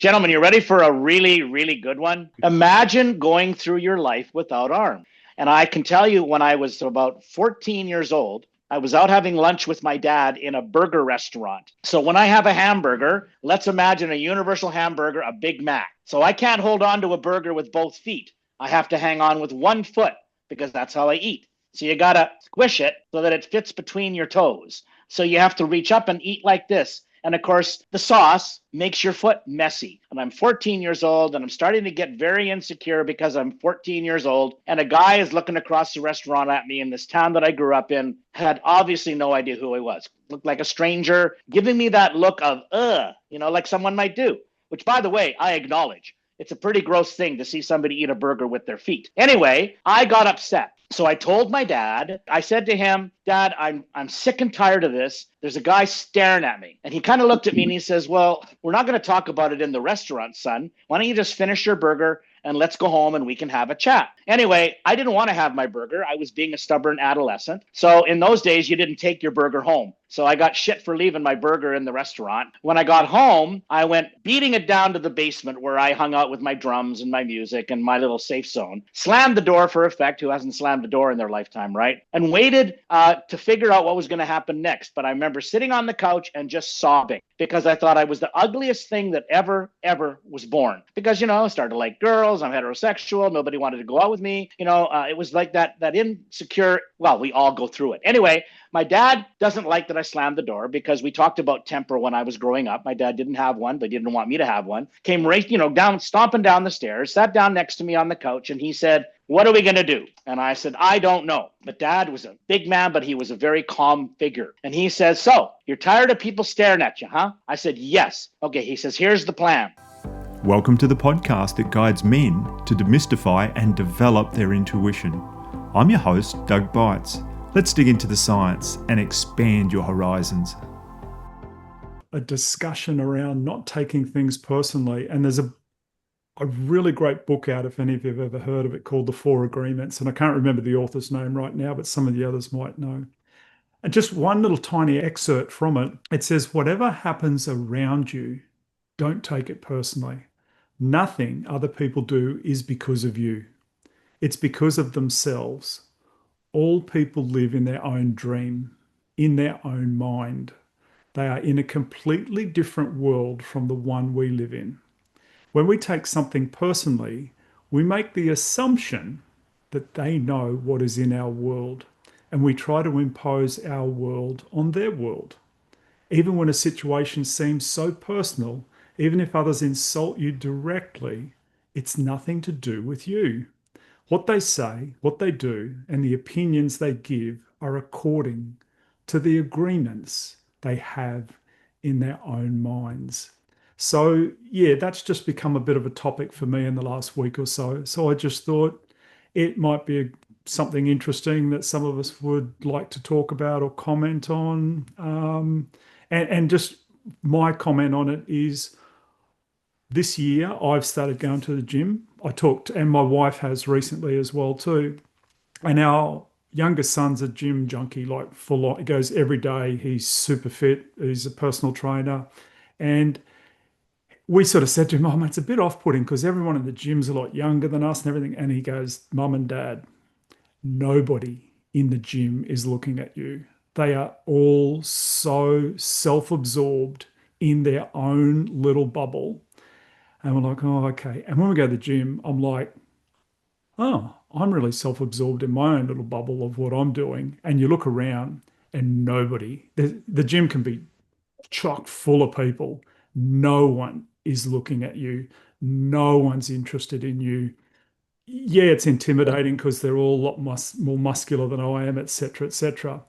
Gentlemen, you ready for a really, really good one? Imagine going through your life without arms. And I can tell you, when I was about 14 years old, I was out having lunch with my dad in a burger restaurant. So when I have a hamburger, let's imagine a universal hamburger, a Big Mac. So I can't hold on to a burger with both feet. I have to hang on with one foot because that's how I eat. So you got to squish it so that it fits between your toes. So you have to reach up and eat like this. And of course, the sauce makes your foot messy. And I'm 14 years old and I'm starting to get very insecure because I'm 14 years old. And a guy is looking across the restaurant at me in this town that I grew up in, had obviously no idea who I was. Looked like a stranger, giving me that look of, like someone might do, which, by the way, I acknowledge. It's a pretty gross thing to see somebody eat a burger with their feet. Anyway, I got upset. So I told my dad, I said to him, Dad, I'm sick and tired of this. There's a guy staring at me. And he kind of looked at me and he says, well, we're not going to talk about it in the restaurant, son. Why don't you just finish your burger and let's go home and we can have a chat. Anyway, I didn't want to have my burger. I was being a stubborn adolescent. So in those days, you didn't take your burger home. So I got shit for leaving my burger in the restaurant. When I got home, I went beating it down to the basement where I hung out with my drums and my music and my little safe zone. Slammed the door for effect. Who hasn't slammed a door in their lifetime, right? And waited to figure out what was going to happen next. But I remember sitting on the couch and just sobbing because I thought I was the ugliest thing that ever was born. Because, I started to like girls. I'm heterosexual. Nobody wanted to go out with me. It was like that insecure. Well, we all go through it. Anyway, my dad doesn't like that I slammed the door because we talked about temper when I was growing up. My dad didn't have one, but he didn't want me to have one. Came right, down, stomping down the stairs, sat down next to me on the couch, and he said, what are we going to do? And I said, I don't know. But Dad was a big man, but he was a very calm figure. And he says, so you're tired of people staring at you, huh? I said, yes. Okay. He says, here's the plan. Welcome to the podcast that guides men to demystify and develop their intuition. I'm your host, Doug Bites. Let's dig into the science and expand your horizons. A discussion around not taking things personally. And there's a really great book out, if any of you have ever heard of it, called The Four Agreements. And I can't remember the author's name right now, but some of the others might know. And just one little tiny excerpt from it. It says, whatever happens around you, don't take it personally. Nothing other people do is because of you. It's because of themselves. All people live in their own dream, in their own mind. They are in a completely different world from the one we live in. When we take something personally, we make the assumption that they know what is in our world, and we try to impose our world on their world. Even when a situation seems so personal, even if others insult you directly, it's nothing to do with you. What they say, what they do, and the opinions they give are according to the agreements they have in their own minds. So, that's just become a bit of a topic for me in the last week or so. So I just thought it might be something interesting that some of us would like to talk about or comment on. And just my comment on it is, this year, I've started going to the gym. And my wife has recently as well too. And our youngest son's a gym junkie, like full on. He goes every day. He's super fit. He's a personal trainer. And we sort of said to him, Mum, it's a bit off-putting because everyone in the gym's a lot younger than us and everything. And he goes, Mum and Dad, nobody in the gym is looking at you. They are all so self-absorbed in their own little bubble. And we're like, oh, okay. And when we go to the gym, I'm like, oh, I'm really self-absorbed in my own little bubble of what I'm doing. And you look around and the gym can be chock full of people. No one is looking at you. No one's interested in you. Yeah, it's intimidating because they're all a lot more muscular than I am, et cetera, et cetera.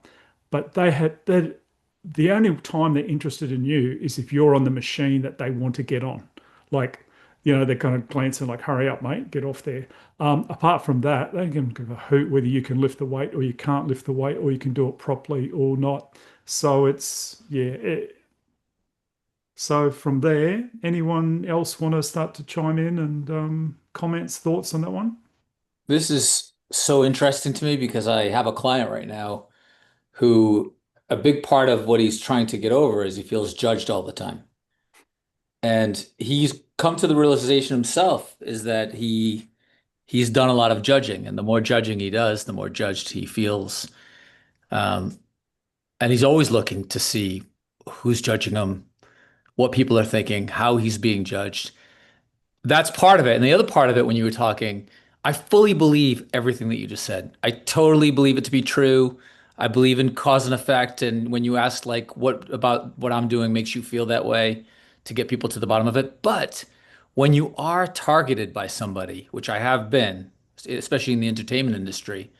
But the only time they're interested in you is if you're on the machine that they want to get on. Like, they're kind of glancing like, hurry up, mate, get off there. Apart from that, they can give a hoot whether you can lift the weight or you can't lift the weight or you can do it properly or not. So so from there, anyone else want to start to chime in and comments, thoughts on that one? This is so interesting to me because I have a client right now who a big part of what he's trying to get over is he feels judged all the time. And he's come to the realization himself is that he's done a lot of judging, and the more judging he does, the more judged he feels. Um, and he's always looking to see who's judging him, what people are thinking, how he's being judged. That's part of it. And the other part of it, when you were talking, I fully believe everything that you just said. I totally believe it to be true. I believe in cause and effect. And when you asked, like, what about what I'm doing makes you feel that way to get people to the bottom of it. But when you are targeted by somebody, which I have been, especially in the entertainment industry,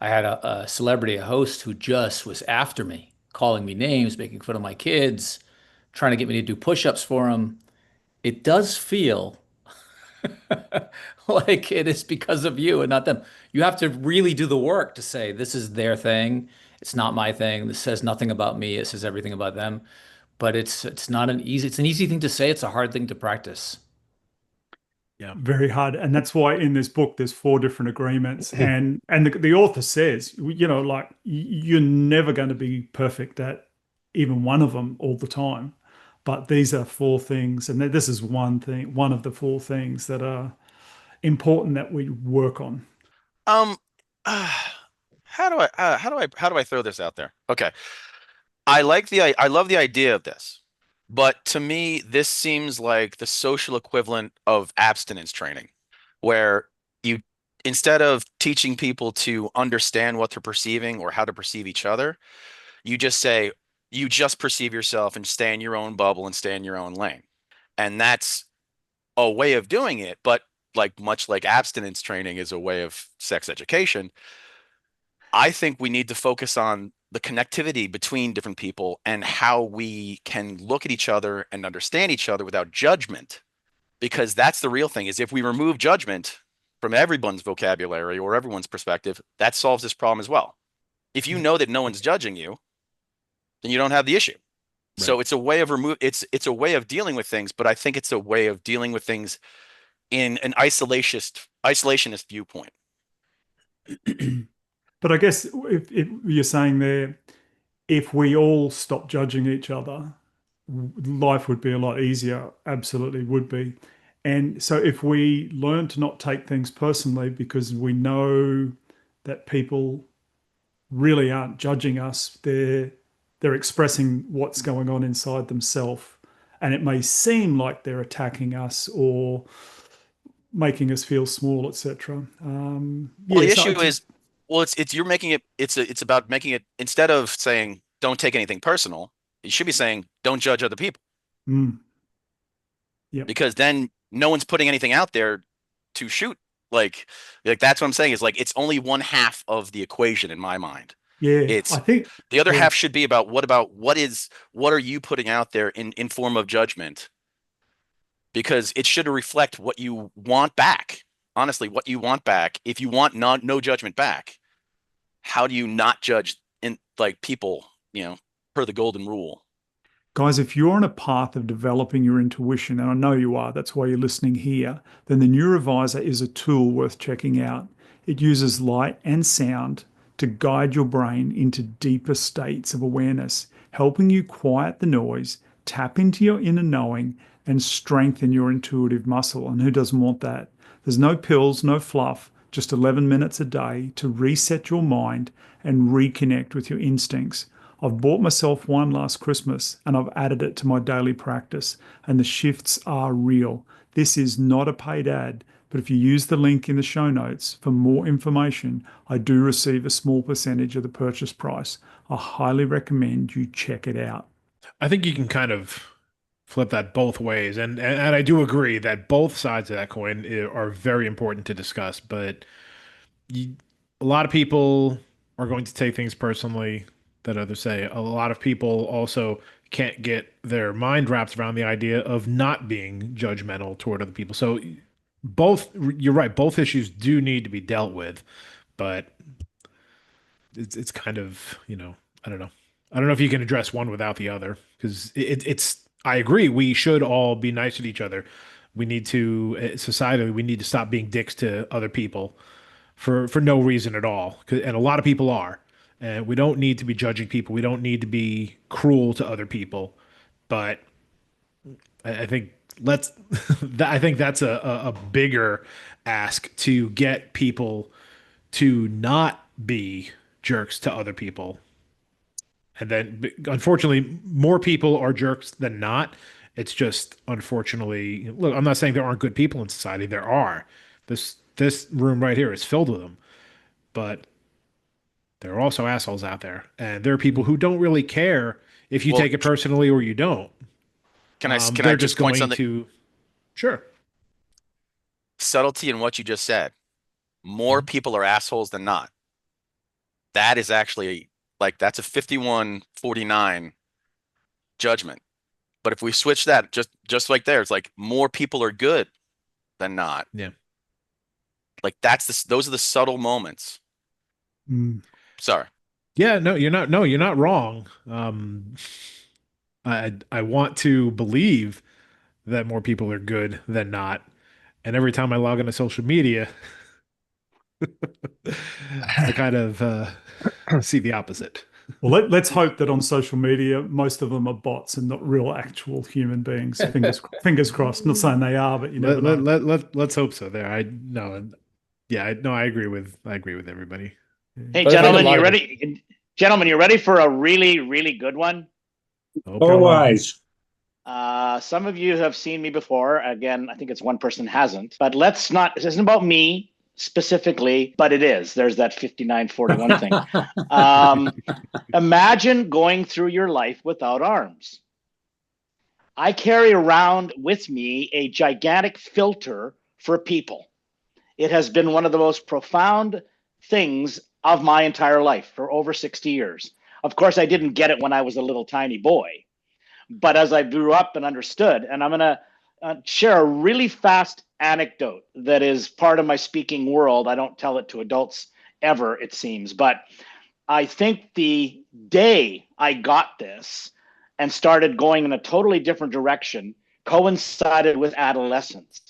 I had a celebrity, a host who just was after me, calling me names, making fun of my kids, trying to get me to do push-ups for him. It does feel like it is because of you and not them. You have to really do the work to say, this is their thing. It's not my thing. This says nothing about me. It says everything about them. But it's not an easy, it's an easy thing to say. It's a hard thing to practice. Yeah. Very hard, and that's why in this book there's four different agreements, and the author says, like you're never going to be perfect at even one of them all the time, but these are four things, and this is one thing, one of the four things that are important that we work on. Um, uh, how do I throw this out there? Okay. I love the idea of this, but to me, this seems like the social equivalent of abstinence training, where you, instead of teaching people to understand what they're perceiving or how to perceive each other, you just say, you just perceive yourself and stay in your own bubble and stay in your own lane. And that's a way of doing it, but like much like abstinence training is a way of sex education, I think we need to focus on the connectivity between different people and how we can look at each other and understand each other without judgment. Because that's the real thing, is if we remove judgment from everyone's vocabulary or everyone's perspective, that solves this problem as well. If you know that no one's judging you, then you don't have the issue. Right. So it's a way of it's a way of dealing with things, but I think it's a way of dealing with things in an isolationist viewpoint. But I guess if you're saying there, if we all stop judging each other, life would be a lot easier. Absolutely would be. And so if we learn to not take things personally because we know that people really aren't judging us, they're expressing what's going on inside themselves. And it may seem like they're attacking us or making us feel small, etc. Well, the Yeah, so issue is, well, it's you're making it. It's about making it, instead of saying don't take anything personal, you should be saying don't judge other people, mm, yep. because then no one's putting anything out there to shoot. Like that's what I'm saying, is like it's only one half of the equation in my mind. Yeah, I It's think, the other yeah, half should be about what are you putting out there in form of judgment, because it should reflect what you want back. Honestly, what you want back. If you want no judgment back, how do you not judge in like people, per the golden rule? guys, if you're on a path of developing your intuition, and I know you are, that's why you're listening here, then the Neurovisor is a tool worth checking out. It uses light and sound to guide your brain into deeper states of awareness, helping you quiet the noise, tap into your inner knowing, and strengthen your intuitive muscle. And who doesn't want that? There's no pills, no fluff, just 11 minutes a day to reset your mind and reconnect with your instincts. I've bought myself one last Christmas and I've added it to my daily practice, and the shifts are real. This is not a paid ad, but if you use the link in the show notes for more information, I do receive a small percentage of the purchase price. I highly recommend you check it out. I think you can kind of flip that both ways, and I do agree that both sides of that coin are very important to discuss. But you, a lot of people are going to take things personally that others say. A lot of people also can't get their mind wrapped around the idea of not being judgmental toward other people. So both, you're right, both issues do need to be dealt with, but it's kind of, I don't know. I don't know if you can address one without the other, because it's I agree, we should all be nice to each other. We need to, societally, we need to stop being dicks to other people for no reason at all. And a lot of people are. And we don't need to be judging people. We don't need to be cruel to other people. But I think let's I think that's a bigger ask to get people to not be jerks to other people. And then unfortunately more people are jerks than not. It's just unfortunately, look, I'm not saying there aren't good people in society. There are. This room right here is filled with them, but there are also assholes out there. And there are people who don't really care if you Well, take it personally or you don't. can I They're just just point going something? to, sure. Subtlety in what you just said. More people are assholes than not. That is actually like that's a 51-49 judgment. But if we switch that just like there, it's like more people are good than not. Yeah. Like those are the subtle moments. Mm. Sorry. Yeah, no, you're not. No, you're not wrong. I want to believe that more people are good than not, and every time I log into social media, I kind of see the opposite. Well, let's hope that on social media, most of them are bots and not real actual human beings. Fingers crossed. Not saying they are, but you never know. Let's hope so. There, I no, yeah, no, I agree with everybody. Hey, But I think a gentlemen, lot you of it, ready? Gentlemen, you ready for a really, really good one? Hope All you're wrong. wise. Some of you have seen me before. Again, I think it's one person hasn't. But let's not. This isn't about me specifically, but it is. There's that 59-41 thing. Imagine going through your life without arms. I carry around with me a gigantic filter for people. It has been one of the most profound things of my entire life for over 60 years. Of course, I didn't get it when I was a little tiny boy, but as I grew up and understood, and I'm going to share a really fast anecdote that is part of my speaking world. I don't tell it to adults ever, it seems, but I think the day I got this and started going in a totally different direction coincided with adolescence.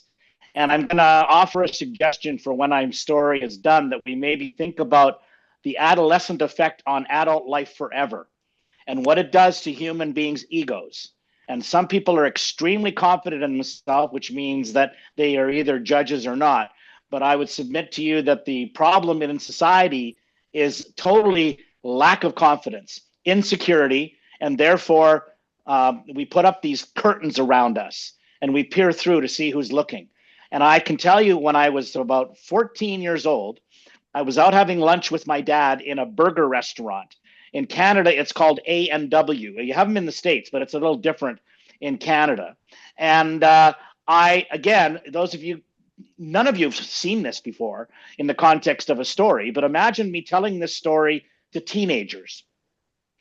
And I'm going to offer a suggestion for when my story is done that we maybe think about the adolescent effect on adult life forever and what it does to human beings' egos. And some people are extremely confident in themselves, which means that they are either judges or not. But I would submit to you that the problem in society is totally lack of confidence, insecurity, and therefore we put up these curtains around us and we peer through to see who's looking. And I can tell you when I was about 14 years old, I was out having lunch with my dad in a burger restaurant. In Canada, it's called A&W. You have them in the States, but it's a little different in Canada. And again, those of you, none of you have seen this before in the context of a story, but imagine me telling this story to teenagers.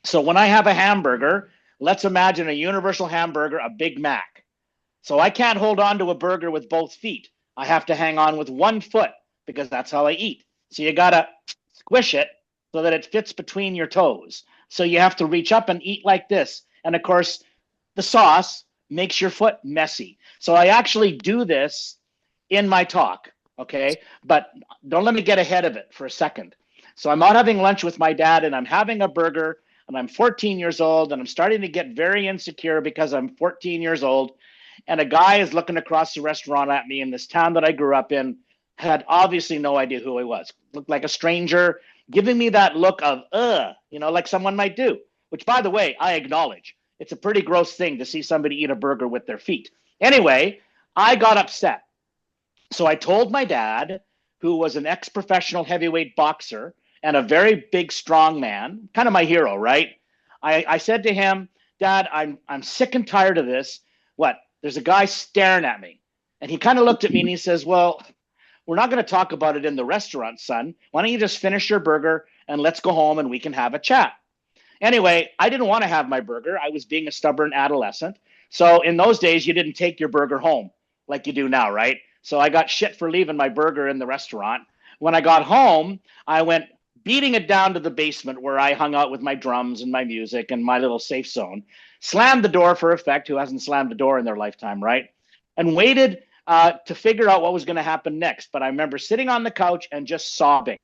So when I have a hamburger, let's imagine a universal hamburger, a Big Mac. So I can't hold on to a burger with both feet. I have to hang on with one foot because that's how I eat. So you got to squish it so that it fits between your toes. So you have to reach up and eat like this. And of course, the sauce makes your foot messy. So I actually do this in my talk, okay? But don't let me get ahead of it for a second. So I'm out having lunch with my dad and I'm having a burger and I'm 14 years old and I'm starting to get very insecure because I'm 14 years old. And a guy is looking across the restaurant at me in this town that I grew up in, had obviously no idea who I was, looked like a stranger, giving me that look of, like someone might do, which, by the way, I acknowledge. It's a pretty gross thing to see somebody eat a burger with their feet. Anyway, I got upset. So I told my dad, who was an ex-professional heavyweight boxer and a very big, strong man, kind of my hero, right? I said to him, Dad, I'm sick and tired of this. What? There's a guy staring at me. And he kind of looked at me and he says, well, we're not going to talk about it in the restaurant, son. Why don't you just finish your burger and let's go home and we can have a chat. Anyway, I didn't want to have my burger. I was being a stubborn adolescent. So in those days, you didn't take your burger home like you do now, right? So I got shit for leaving my burger in the restaurant. When I got home, I went beating it down to the basement where I hung out with my drums and my music and my little safe zone, slammed the door for effect, who hasn't slammed a door in their lifetime, right? And waited to figure out what was going to happen next. But I remember sitting on the couch and just sobbing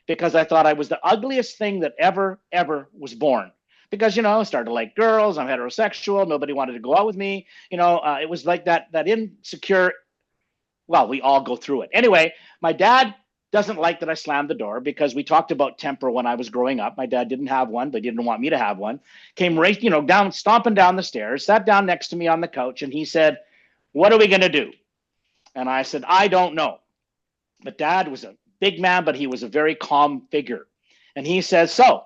because I thought I was the ugliest thing that ever was born. because, I started to like girls. I'm heterosexual. Nobody wanted to go out with me. It was like that insecure. Well, we all go through it. Anyway, my dad doesn't like that I slammed the door because we talked about temper when I was growing up. My dad didn't have one, but he didn't want me to have one. Came right, down, stomping down the stairs, sat down next to me on the couch, and he said, "What are we going to do?" And I said, "I don't know." But Dad was a big man, but he was a very calm figure. And he says, "So,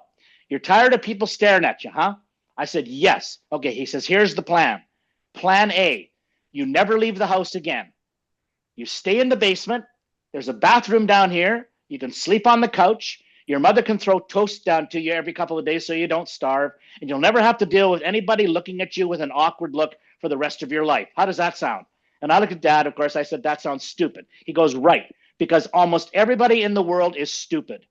you're tired of people staring at you, huh?" I said, "Yes." Okay, he says, "Here's the plan. Plan A, you never leave the house again. You stay in the basement. There's a bathroom down here. You can sleep on the couch. Your mother can throw toast down to you every couple of days so you don't starve. And you'll never have to deal with anybody looking at you with an awkward look for the rest of your life. How does that sound?" And I looked at Dad, of course. I said, "That sounds stupid." He goes, "Right, because almost everybody in the world is stupid.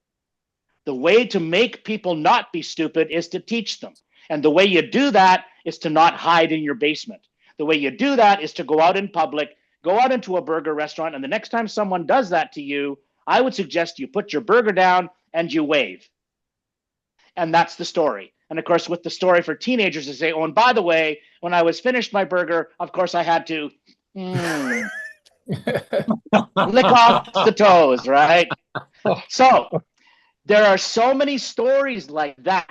The way to make people not be stupid is to teach them. And the way you do that is to not hide in your basement. The way you do that is to go out in public, go out into a burger restaurant, and the next time someone does that to you, I would suggest you put your burger down and you wave." And that's the story. And of course, with the story for teenagers, they say, "Oh, and by the way, when I was finished my burger, of course I had to lick off the toes," right? So there are so many stories like that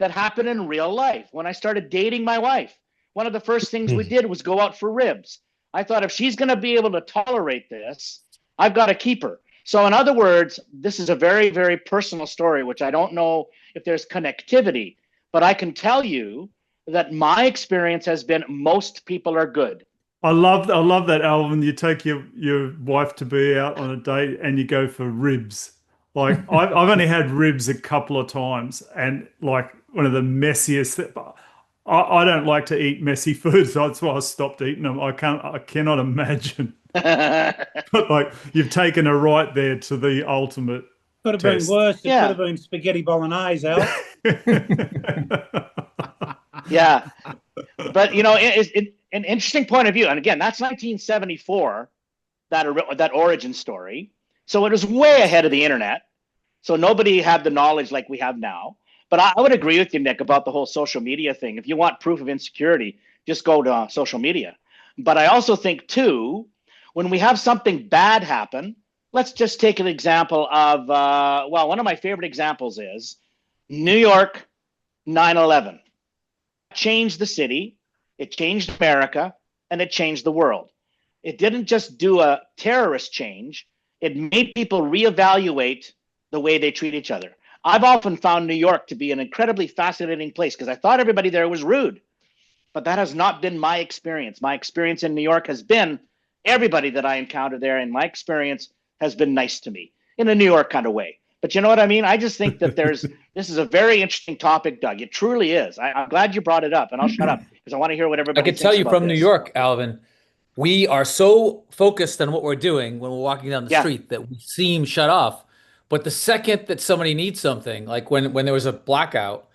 happen in real life. When I started dating my wife, one of the first things we did was go out for ribs. I thought, if she's going to be able to tolerate this, I've got to keep her. So in other words, this is a very, very personal story, which I don't know if there's connectivity, but I can tell you that my experience has been most people are good. I love that, Alvin. You take your wife to be out on a date and you go for ribs. Like I've only had ribs a couple of times, and like one of the messiest. I don't like to eat messy food, so that's why I stopped eating them. I cannot imagine. But like, you've taken her right there to the ultimate. Could have test. been worse. It Yeah. could have been spaghetti bolognese, Al. Yeah. But, it's an interesting point of view. And again, that's 1974, that origin story. So it was way ahead of the internet. So nobody had the knowledge like we have now. But I would agree with you, Nick, about the whole social media thing. If you want proof of insecurity, just go to social media. But I also think, too, when we have something bad happen, let's just take an example of, one of my favorite examples is New York 9/11. Changed the city, it changed America, and it changed the world. It didn't just do a terrorist change. It made people reevaluate the way they treat each other. I've often found New York to be an incredibly fascinating place because I thought everybody there was rude, but that has not been my experience. My experience in New York has been everybody that I encounter there, and my experience has been nice to me in a New York kind of way. But you know what I mean? I just think that this is a very interesting topic, Doug. It truly is. I'm glad you brought it up, and I'll shut up because I want to hear what everybody I can thinks tell you about from New this. York, Alvin, we are so focused on what we're doing when we're walking down the Yeah. street that we seem shut off. But the second that somebody needs something, like when there was a blackout,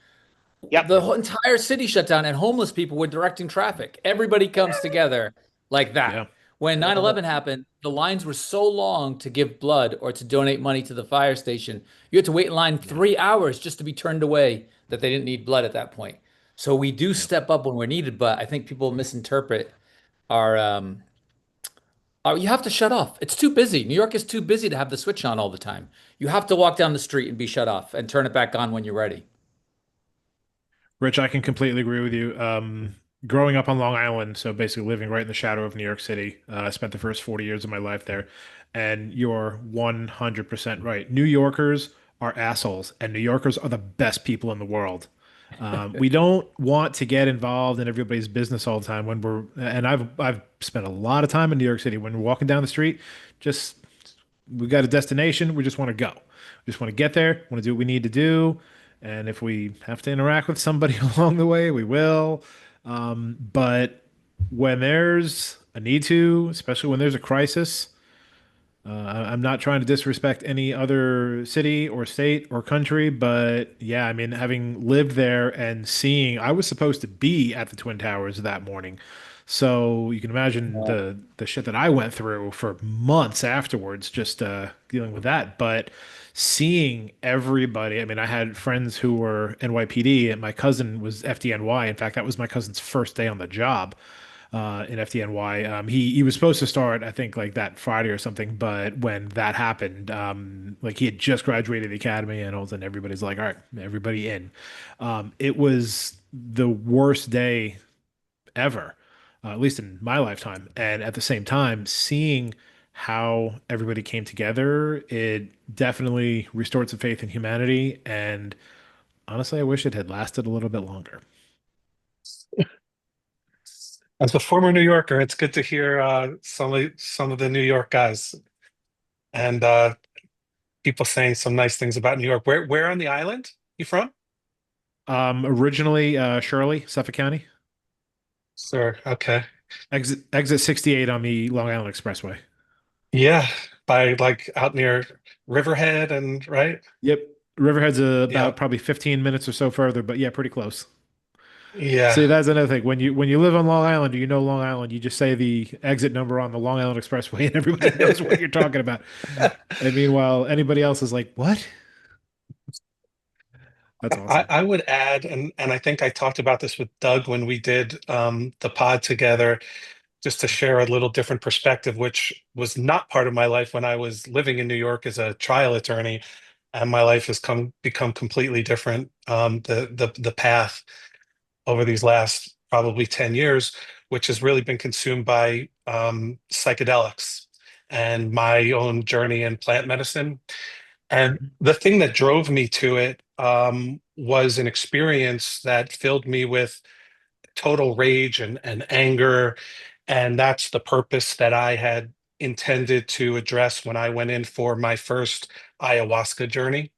Yep. the whole entire city shut down and homeless people were directing traffic. Everybody comes together like that. Yeah. When 9/11 happened, the lines were so long to give blood or to donate money to the fire station. You had to wait in line 3 hours just to be turned away that they didn't need blood at that point. So we do step up when we're needed, but I think people misinterpret you have to shut off. It's too busy. New York is too busy to have the switch on all the time. You have to walk down the street and be shut off and turn it back on when you're ready. Rich, I can completely agree with you. Growing up on Long Island, so basically living right in the shadow of New York City, I spent the first 40 years of my life there, and you're 100% right. New Yorkers are assholes, and New Yorkers are the best people in the world. We don't want to get involved in everybody's business all the time and I've spent a lot of time in New York City. When we're walking down the street, we got a destination, we just want to go. We just want to get there, want to do what we need to do. And if we have to interact with somebody along the way, we will. But when there's a need to, especially when there's a crisis, I'm not trying to disrespect any other city or state or country, but yeah, I mean, having lived there and seeing, I was supposed to be at the Twin Towers that morning. So you can imagine the shit that I went through for months afterwards, just dealing with that. But seeing everybody, I mean, I had friends who were NYPD, and my cousin was FDNY. In fact, that was my cousin's first day on the job in FDNY. He was supposed to start, I think, like that Friday or something, but when that happened, like he had just graduated the academy, and all of a sudden everybody's like, "All right, everybody in." It was the worst day ever, at least in my lifetime. And at the same time, seeing how everybody came together, it definitely restored some faith in humanity. And honestly, I wish it had lasted a little bit longer. As a former New Yorker, it's good to hear some of the New York guys and people saying some nice things about New York. Where on the island you from? Originally, Shirley, Suffolk County, Sir, okay. exit 68 on the Long Island Expressway. Yeah, by like out near Riverhead and right? Yep. Riverhead's Yeah. about probably 15 minutes or so further, but yeah, pretty close. Yeah. See, that's another thing. When you live on Long Island, or you know Long Island, you just say the exit number on the Long Island Expressway, and everybody knows what you're talking about. And meanwhile, anybody else is like, "What?" That's awesome. I would add, and I think I talked about this with Doug when we did the pod together, just to share a little different perspective, which was not part of my life when I was living in New York as a trial attorney, and my life has become completely different. The path over these last probably 10 years, which has really been consumed by psychedelics and my own journey in plant medicine. And the thing that drove me to it was an experience that filled me with total rage and anger. And that's the purpose that I had intended to address when I went in for my first ayahuasca journey.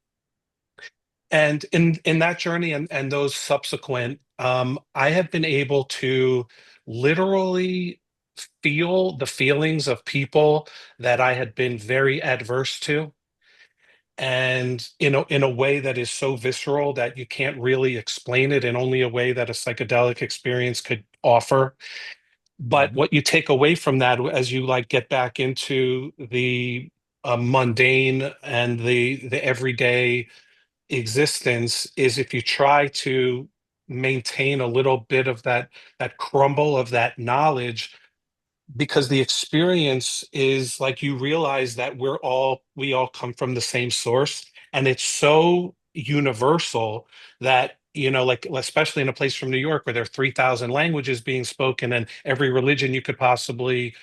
And in that journey and those subsequent, I have been able to literally feel the feelings of people that I had been very adverse to, and in a way that is so visceral that you can't really explain it in only a way that a psychedelic experience could offer. But what you take away from that as you like get back into the mundane and the everyday existence is if you try to maintain a little bit of that crumble of that knowledge, because the experience is like you realize that we all come from the same source, and it's so universal that like especially in a place from New York where there are 3,000 languages being spoken and every religion you could possibly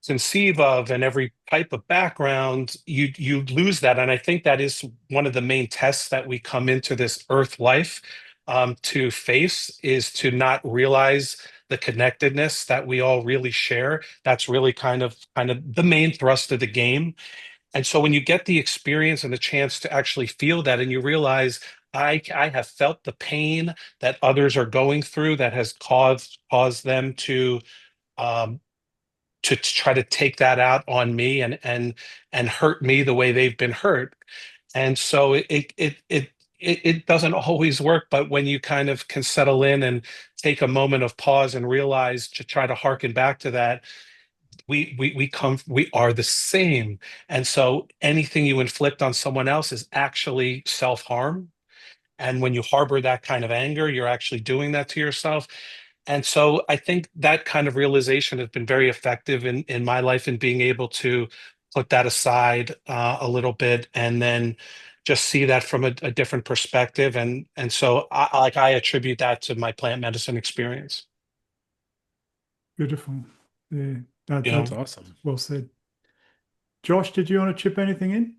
conceive of and every type of background, you lose that. And I think that is one of the main tests that we come into this earth life to face, is to not realize the connectedness that we all really share. That's really kind of the main thrust of the game. And so when you get the experience and the chance to actually feel that, and you realize I have felt the pain that others are going through that has caused them um, to try to take that out on me and hurt me the way they've been hurt. And so it doesn't always work, but when you kind of can settle in and take a moment of pause and realize to try to harken back to that, we are the same. And so anything you inflict on someone else is actually self-harm. And when you harbor that kind of anger, you're actually doing that to yourself. And so I think that kind of realization has been very effective in my life in being able to put that aside a little bit and then just see that from a different perspective. And so I attribute that to my plant medicine experience. Beautiful. Yeah, You That's know, that's awesome. well said. Josh, did you want to chip anything in?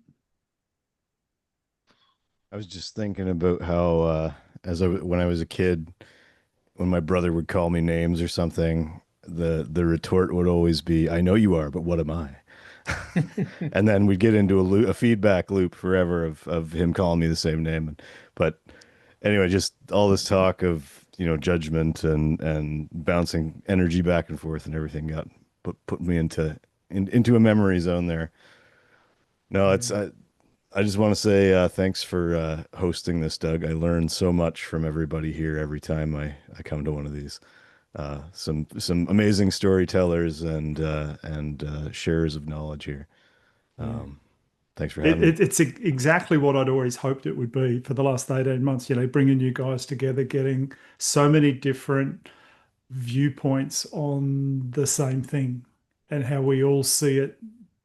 I was just thinking about how, when I was a kid, when my brother would call me names or something, the retort would always be, "I know you are, but what am I?" And then we'd get into a feedback loop forever of him calling me the same name. But anyway, just all this talk of judgment and bouncing energy back and forth and everything put me into a memory zone there. No, it's I just want to say thanks for hosting this, Doug. I learn so much from everybody here every time I come to one of these. some amazing storytellers and sharers of knowledge here. Thanks for having me. It's exactly what I'd always hoped it would be for the last 18 months, bringing you guys together, getting so many different viewpoints on the same thing and how we all see it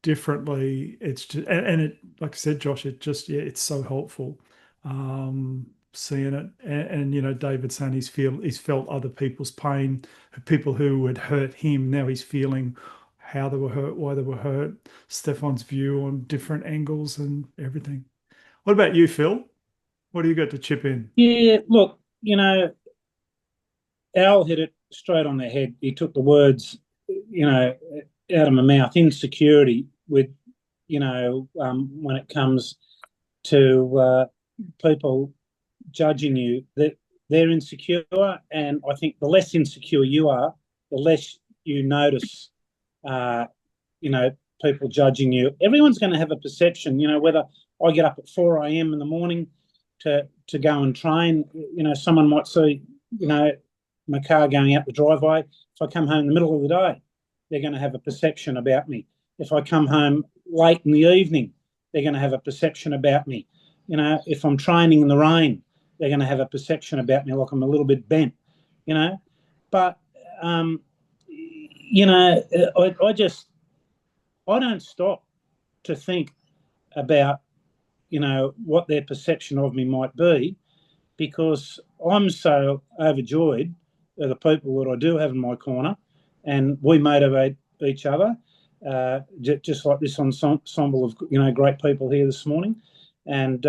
differently. It's just, and it, like I said, Josh, it just, it's so helpful seeing it. And David saying he's felt other people's pain, people who had hurt him. Now he's feeling how they were hurt, why they were hurt, Stefan's view on different angles and everything. What about you, Phil? What do you got to chip in? Yeah, look, Al hit it straight on the head. He took the words, out of my mouth. Insecurity with, when it comes to people judging you, that they're insecure. And I think the less insecure you are, the less you notice, people judging you. Everyone's going to have a perception, whether I get up at 4 a.m. in the morning to go and train, someone might see, my car going out the driveway. If I come home in the middle of the day, they're going to have a perception about me. If I come home late in the evening, they're going to have a perception about me. If I'm training in the rain, they're going to have a perception about me, like I'm a little bit bent, But, I don't stop to think about, what their perception of me might be, because I'm so overjoyed of the people that I do have in my corner, and we motivate each other, just like this ensemble of great people here this morning. And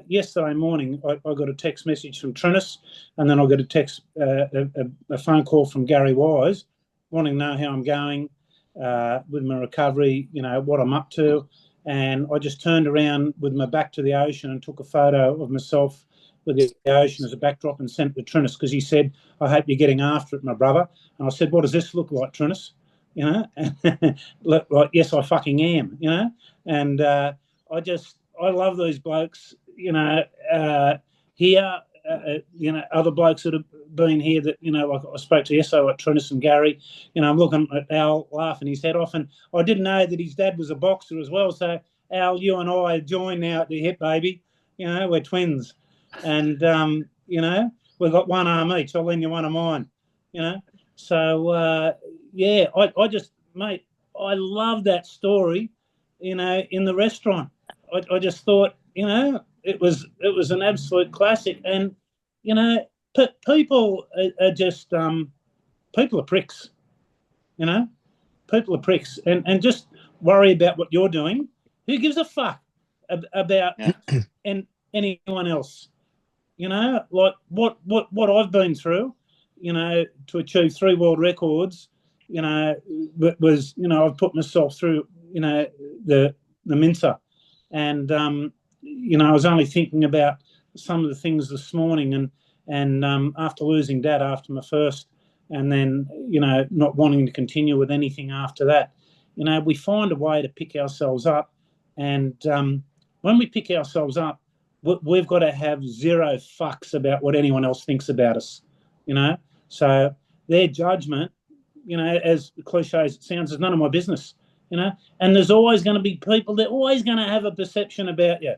yesterday morning I got a text message from Trinus, and then I got a text, a phone call from Gary Wise, wanting to know how I'm going with my recovery, what I'm up to. And I just turned around with my back to the ocean and took a photo of myself with the ocean as a backdrop and sent it to Trinus, because he said, "I hope you're getting after it, my brother." And I said, "What does this look like, Trinus?" Like, yes, I fucking am, And I love these blokes, here, other blokes that have been here that, like I spoke to yesterday, like Trinus and Gary. I'm looking at Al laughing his head off, and I didn't know that his dad was a boxer as well. So, Al, you and I join now at the hip, baby. We're twins. And, we've got one arm each. I'll lend you one of mine, So, I just, mate, I love that story, in the restaurant. I just thought, it was an absolute classic. And, people are just, people are pricks, people are pricks, and just worry about what you're doing. Who gives a fuck about and anyone else? Like what I've been through, to achieve 3 world records, was, I've put myself through, the Mincer. And, I was only thinking about some of the things this morning, and after losing Dad after my first, and then, not wanting to continue with anything after that, we find a way to pick ourselves up. And when we pick ourselves up, we've got to have zero fucks about what anyone else thinks about us, So their judgment, as cliche as it sounds, is none of my business, And there's always going to be people, they're always going to have a perception about you,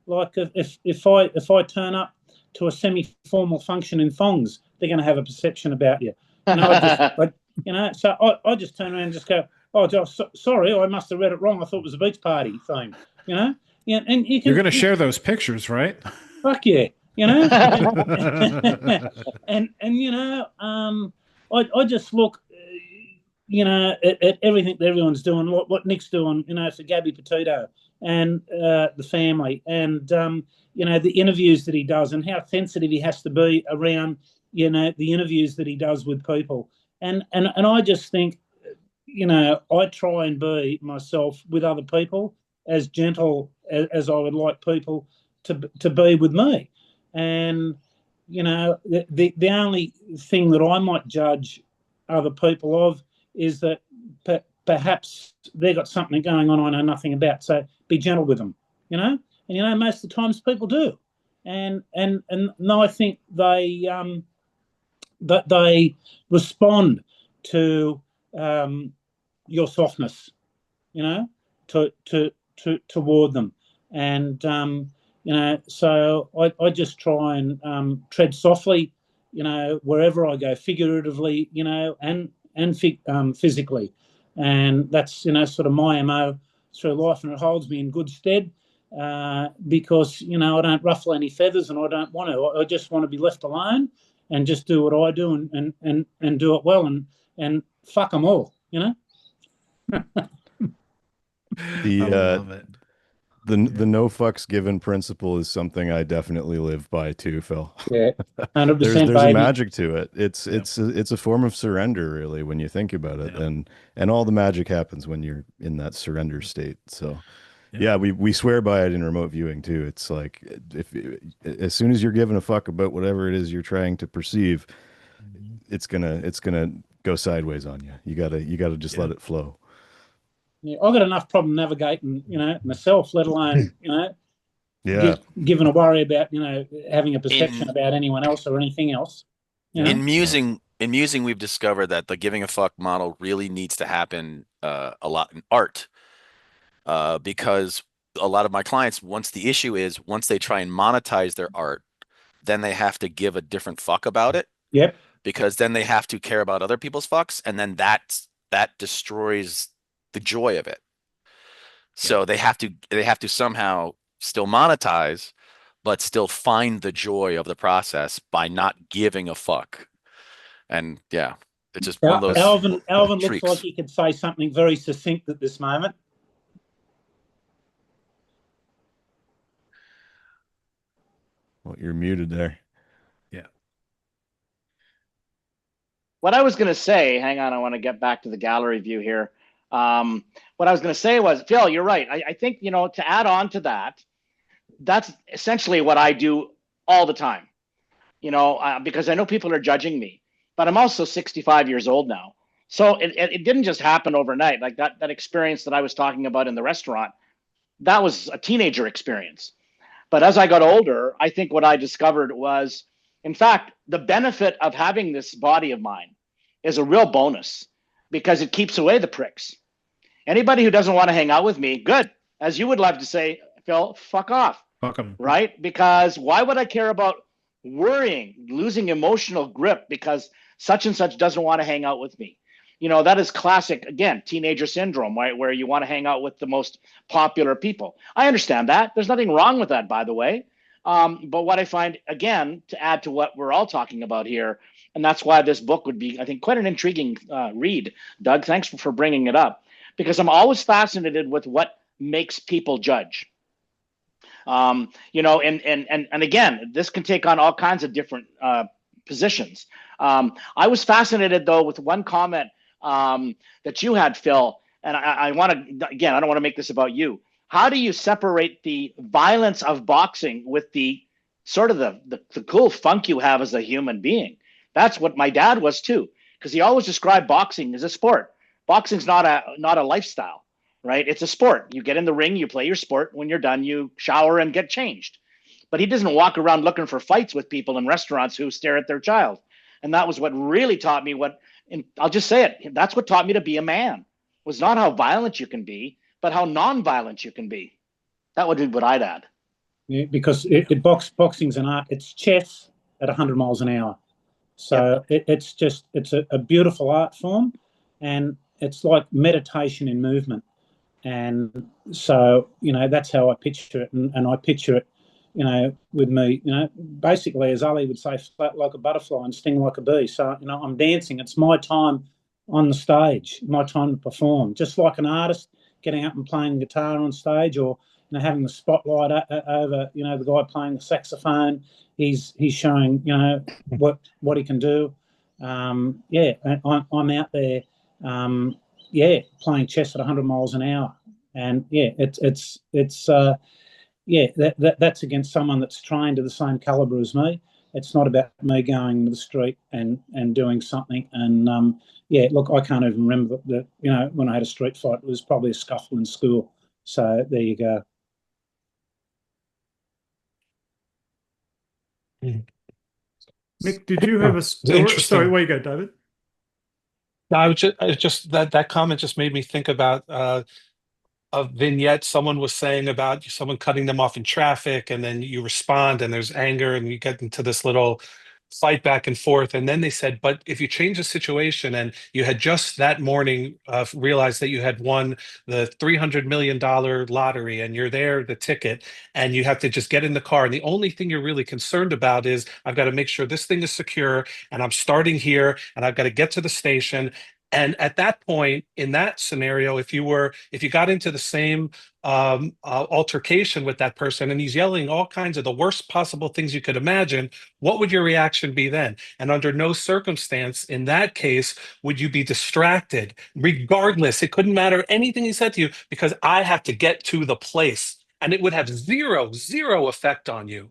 Like if I turn up to a semi-formal function in thongs, they're going to have a perception about you. So I just turn around and just go, "Oh, Josh, sorry, I must have read it wrong. I thought it was a beach party theme," Yeah, and you're going to share those pictures, right? Fuck yeah, and I just look, at everything that everyone's doing, what Nick's doing, for Gabby Petito and the family, and the interviews that he does, and how sensitive he has to be around, the interviews that he does with people, and I just think, I try and be myself with other people, as gentle as I would like people to be with me. And, the only thing that I might judge other people of is that perhaps they've got something going on I know nothing about. So be gentle with them, And, most of the times people do. And I think they that they respond to your softness, you know, toward them. And you know, so I just try and tread softly, you know, wherever I go, figuratively, you know, and physically. And that's, you know, sort of my MO through life, and it holds me in good stead, because, you know, I don't ruffle any feathers, and I don't want to. I just want to be left alone and just do what I do, and do it well, and fuck them all, you know. The I love it. the no fucks given principle is something I definitely live by too, Phil. Yeah, 100%, There's a baby. magic to it. It's a form of surrender, really, when you think about it, Yeah. and all the magic happens when you're in that surrender state. So Yeah. yeah, we swear by it in remote viewing too. It's like, if as soon as you're giving a fuck about whatever it is you're trying to perceive, it's gonna go sideways on you. You gotta just let it flow. Yeah, I've got enough problem navigating, you know, myself, let alone, you know, Yeah. given a worry about, you know, having a perception about anyone else or anything else. You know? In musing, we've discovered that the giving a fuck model really needs to happen a lot in art, because a lot of my clients, once they try and monetize their art, then they have to give a different fuck about it, Yep. because then they have to care about other people's fucks, and then that destroys the joy of it. So they have to somehow still monetize, but still find the joy of the process by not giving a fuck. And yeah, it's just one of those Alvin looks like freaks. he could say something very succinct at this moment. Well, you're muted there. Yeah. What I was going to say, hang on, I want to get back to the gallery view here. What I was going to say was, Phil, you're right. I think, you know, to add on to that, that's essentially what I do all the time, you know, because I know people are judging me, but I'm also 65 years old now. So it didn't just happen overnight. Like that experience that I was talking about in the restaurant, that was a teenager experience. But as I got older, I think what I discovered was, in fact, the benefit of having this body of mine is a real bonus, because it keeps away the pricks. Anybody who doesn't want to hang out with me, good. As you would love to say, Phil, fuck off. Fuck 'em. Right? Because why would I care about worrying, losing emotional grip because such and such doesn't want to hang out with me? You know, that is classic, again, teenager syndrome, right? Where you want to hang out with the most popular people. I understand that. There's nothing wrong with that, by the way. But what I find, again, to add to what we're all talking about here, and that's why this book would be, I think, quite an intriguing read. Doug, thanks for bringing it up, because I'm always fascinated with what makes people judge. You know, and again, this can take on all kinds of different positions. I was fascinated though with one comment that you had, Phil, and I want to, again, I don't want to make this about you. How do you separate the violence of boxing with the sort of the cool funk you have as a human being? That's what my dad was too, because he always described boxing as a sport. Boxing's not a lifestyle, right? It's a sport. You get in the ring, you play your sport. When you're done, you shower and get changed. But he doesn't walk around looking for fights with people in restaurants who stare at their child. And that was what really taught me and I'll just say it, that's what taught me to be a man, was not how violent you can be, but how non-violent you can be. That would be what I'd add. Yeah, because boxing's an art. It's chess at 100 miles an hour. So it's a beautiful art form, and it's like meditation in movement. And so, you know, that's how I picture it. And I picture it, you know, with me, you know, basically, as Ali would say, flat like a butterfly and sting like a bee. So, you know, I'm dancing. It's my time on the stage, my time to perform. Just like an artist getting up and playing guitar on stage, or, you know, having the spotlight over, you know, the guy playing the saxophone. He's showing, you know, what he can do. Yeah, and I'm out there, playing chess at 100 miles an hour, and yeah, it's that's against someone that's trained to the same caliber as me. It's not about me going to the street and doing something. And look, I can't even remember that. You know, when I had a street fight, it was probably a scuffle in school. So there you go. Nick, did you have a story? Sorry, Interesting. where you go, David? I was just that comment just made me think about a vignette someone was saying about someone cutting them off in traffic, and then you respond, and there's anger, and you get into this little fight back and forth. And then they said, but if you change the situation and you had just that morning realized that you had won the $300 million lottery and you're there, the ticket, and you have to just get in the car. And the only thing you're really concerned about is, I've got to make sure this thing is secure, and I'm starting here, and I've got to get to the station. And at that point, in that scenario, if you got into the same altercation with that person, and he's yelling all kinds of the worst possible things you could imagine, what would your reaction be then? And under no circumstance in that case would you be distracted, regardless. It couldn't matter anything he said to you, because I have to get to the place, and it would have zero effect on you.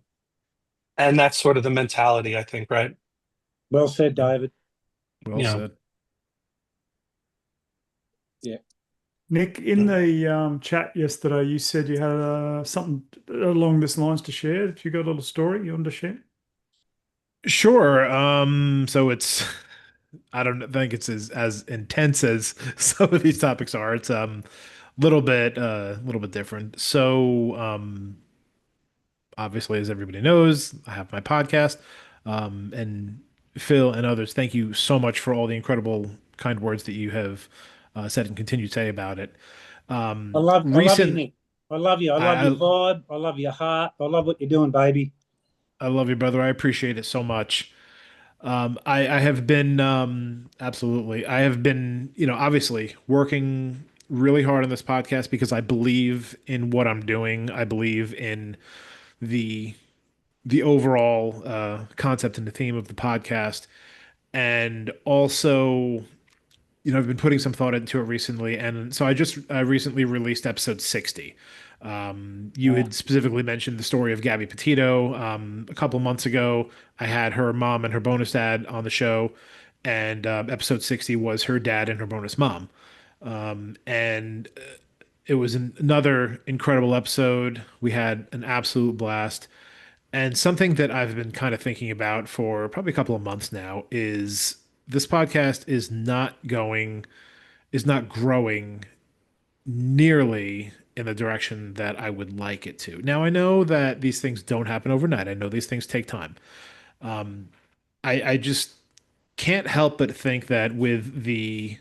And that's sort of the mentality, I think, right? Well said, David. Well Yeah. said. Yeah. Nick, in the chat yesterday, you said you had something along this lines to share. If you got a little story you want to share? Sure. So it's I don't think it's as intense as some of these topics are. It's little bit different. So obviously, as everybody knows, I have my podcast. And Phil and others, thank you so much for all the incredible kind words that you have said and continue to say about it. I love you, Recent, Nick. I love you. I love I, your I vibe. I love your heart. I love what you're doing, baby. I love you, brother. I appreciate it so much. I have been absolutely. I have been, obviously working really hard on this podcast because I believe in what I'm doing. I believe in the the overall concept and the theme of the podcast, and also, I've been putting some thought into it recently, and so I recently released episode 60. You Yeah. had specifically mentioned the story of Gabby Petito. A couple months ago, I had her mom and her bonus dad on the show, and episode 60 was her dad and her bonus mom. And it was another incredible episode. We had an absolute blast. And something that I've been kind of thinking about for probably a couple of months now is this podcast is not growing nearly in the direction that I would like it to. Now, I know that these things don't happen overnight. I know these things take time. I just can't help but think that with the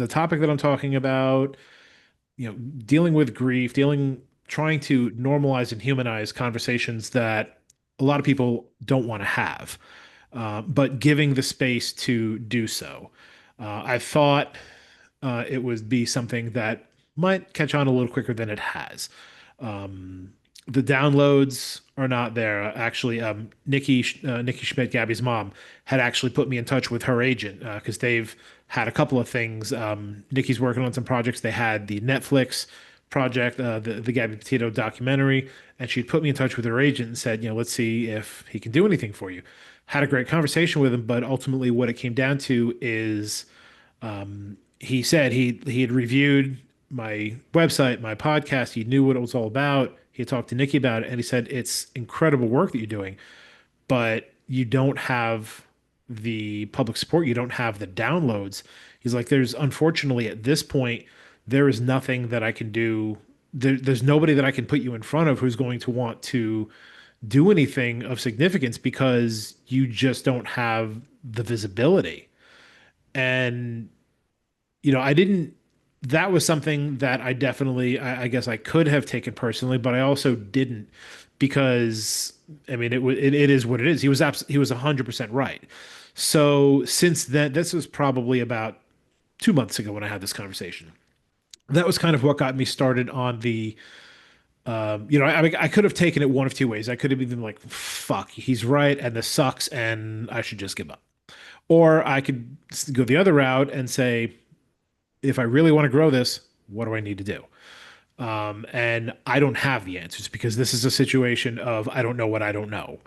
topic that I'm talking about, dealing with grief, trying to normalize and humanize conversations that a lot of people don't want to have, but giving the space to do so. I thought it would be something that might catch on a little quicker than it has. The downloads are not there. Actually, Nikki Schmidt, Gabby's mom, had actually put me in touch with her agent because they've had a couple of things. Nikki's working on some projects. They had the Netflix project, the Gabby Petito documentary, and she'd put me in touch with her agent and said, let's see if he can do anything for you. Had a great conversation with him, but ultimately, what it came down to is he said he had reviewed my website, my podcast. He knew what it was all about. He had talked to Nikki about it, and he said it's incredible work that you're doing, but you don't have the public support. You don't have the downloads. He's like, there's unfortunately at this point, there is nothing that I can do. There's nobody that I can put you in front of who's going to want to do anything of significance because you just don't have the visibility. And I didn't, that was something that I definitely, I guess I could have taken personally, but I also didn't because I mean, it is what it is. He was 100% right. So since then, this was probably about 2 months ago when I had this conversation. That was kind of what got me started on I mean, I could have taken it one of two ways. I could have been like, fuck, he's right, and this sucks, and I should just give up. Or I could go the other route and say, if I really want to grow this, what do I need to do? And I don't have the answers because this is a situation of I don't know what I don't know.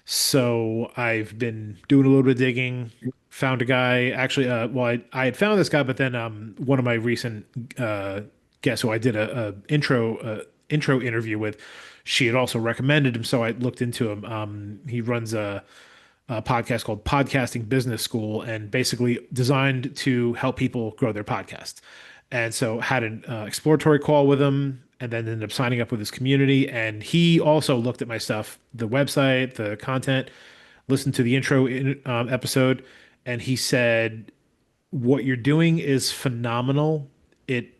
So I've been doing a little bit of digging, found a guy. Actually, well, I had found this guy, but then one of my recent guests who I did a intro interview with, she had also recommended him. So I looked into him. He runs a podcast called Podcasting Business School, and basically designed to help people grow their podcasts. And so had an exploratory call with him, and then ended up signing up with his community. And he also looked at my stuff, the website, the content, listened to the intro episode, and he said, "What you're doing is phenomenal. It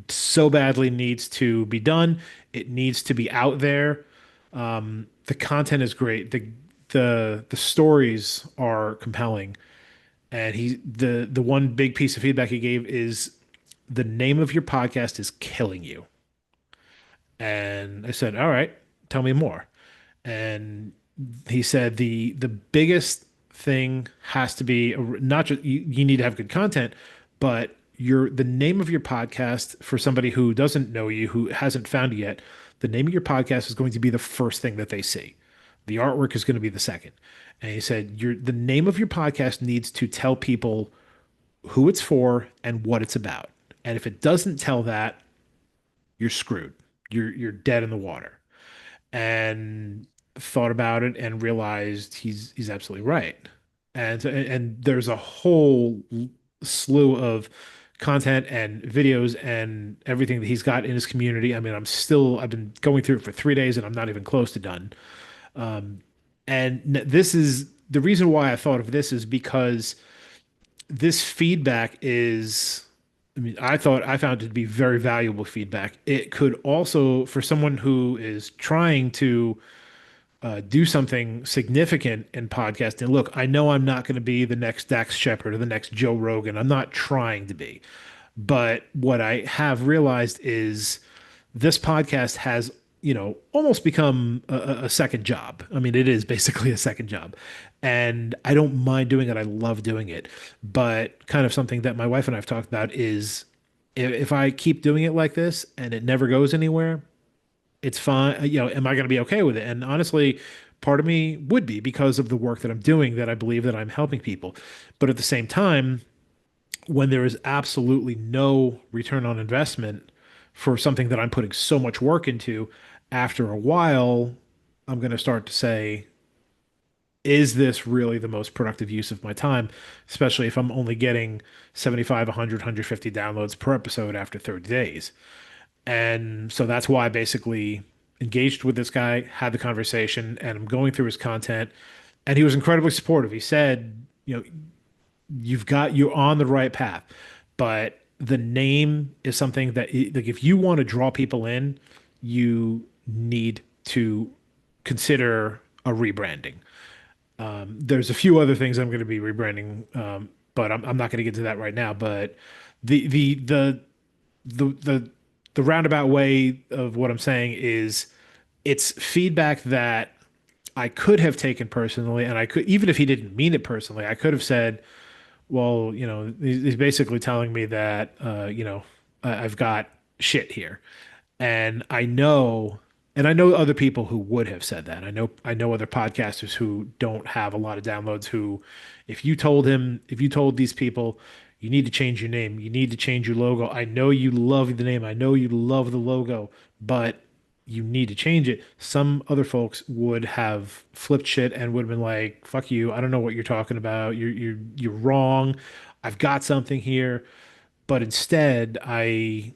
so badly needs to be done. It needs to be out there. The content is great. The stories are compelling." And the one big piece of feedback he gave is the name of your podcast is killing you. And I said, "All right, tell me more." And he said the biggest thing has to be not just you need to have good content, but the name of your podcast, for somebody who doesn't know you, who hasn't found you yet, the name of your podcast is going to be the first thing that they see. The artwork is going to be the second. And he said the name of your podcast needs to tell people who it's for and what it's about. And if it doesn't tell that, you're screwed. You're dead in the water. And thought about it and realized he's absolutely right. And there's a whole slew of content and videos and everything that he's got in his community. I mean, I've been going through it for 3 days and I'm not even close to done. And this is the reason why I thought of this, is because this feedback is, I mean, I found it to be very valuable feedback. It could also, for someone who is trying to do something significant in podcasting. Look, I know I'm not going to be the next Dax Shepard or the next Joe Rogan. I'm not trying to be. But what I have realized is this podcast has, almost become a second job. I mean, it is basically a second job. And I don't mind doing it. I love doing it. But kind of something that my wife and I have talked about is if I keep doing it like this and it never goes anywhere, it's fine. Am I going to be okay with it? And honestly, part of me would be, because of the work that I'm doing, that I believe that I'm helping people. But at the same time, when there is absolutely no return on investment for something that I'm putting so much work into, after a while, I'm going to start to say, is this really the most productive use of my time? Especially if I'm only getting 75, 100, 150 downloads per episode after 30 days. And so that's why I basically engaged with this guy, had the conversation, and I'm going through his content. And he was incredibly supportive. He said, you're on the right path, but the name is something that, like, if you want to draw people in, you need to consider a rebranding. There's a few other things I'm going to be rebranding, but I'm not going to get to that right now. But the roundabout way of what I'm saying is, it's feedback that I could have taken personally, and I could, even if he didn't mean it personally, I could have said, well, he's basically telling me that, I've got shit here. And I know other people who would have said that. I know other podcasters who don't have a lot of downloads who, if you told these people, you need to change your name, you need to change your logo. I know you love the name, I know you love the logo, but you need to change it. Some other folks would have flipped shit and would have been like, "Fuck you! I don't know what you're talking about. You're wrong. I've got something here." But instead, I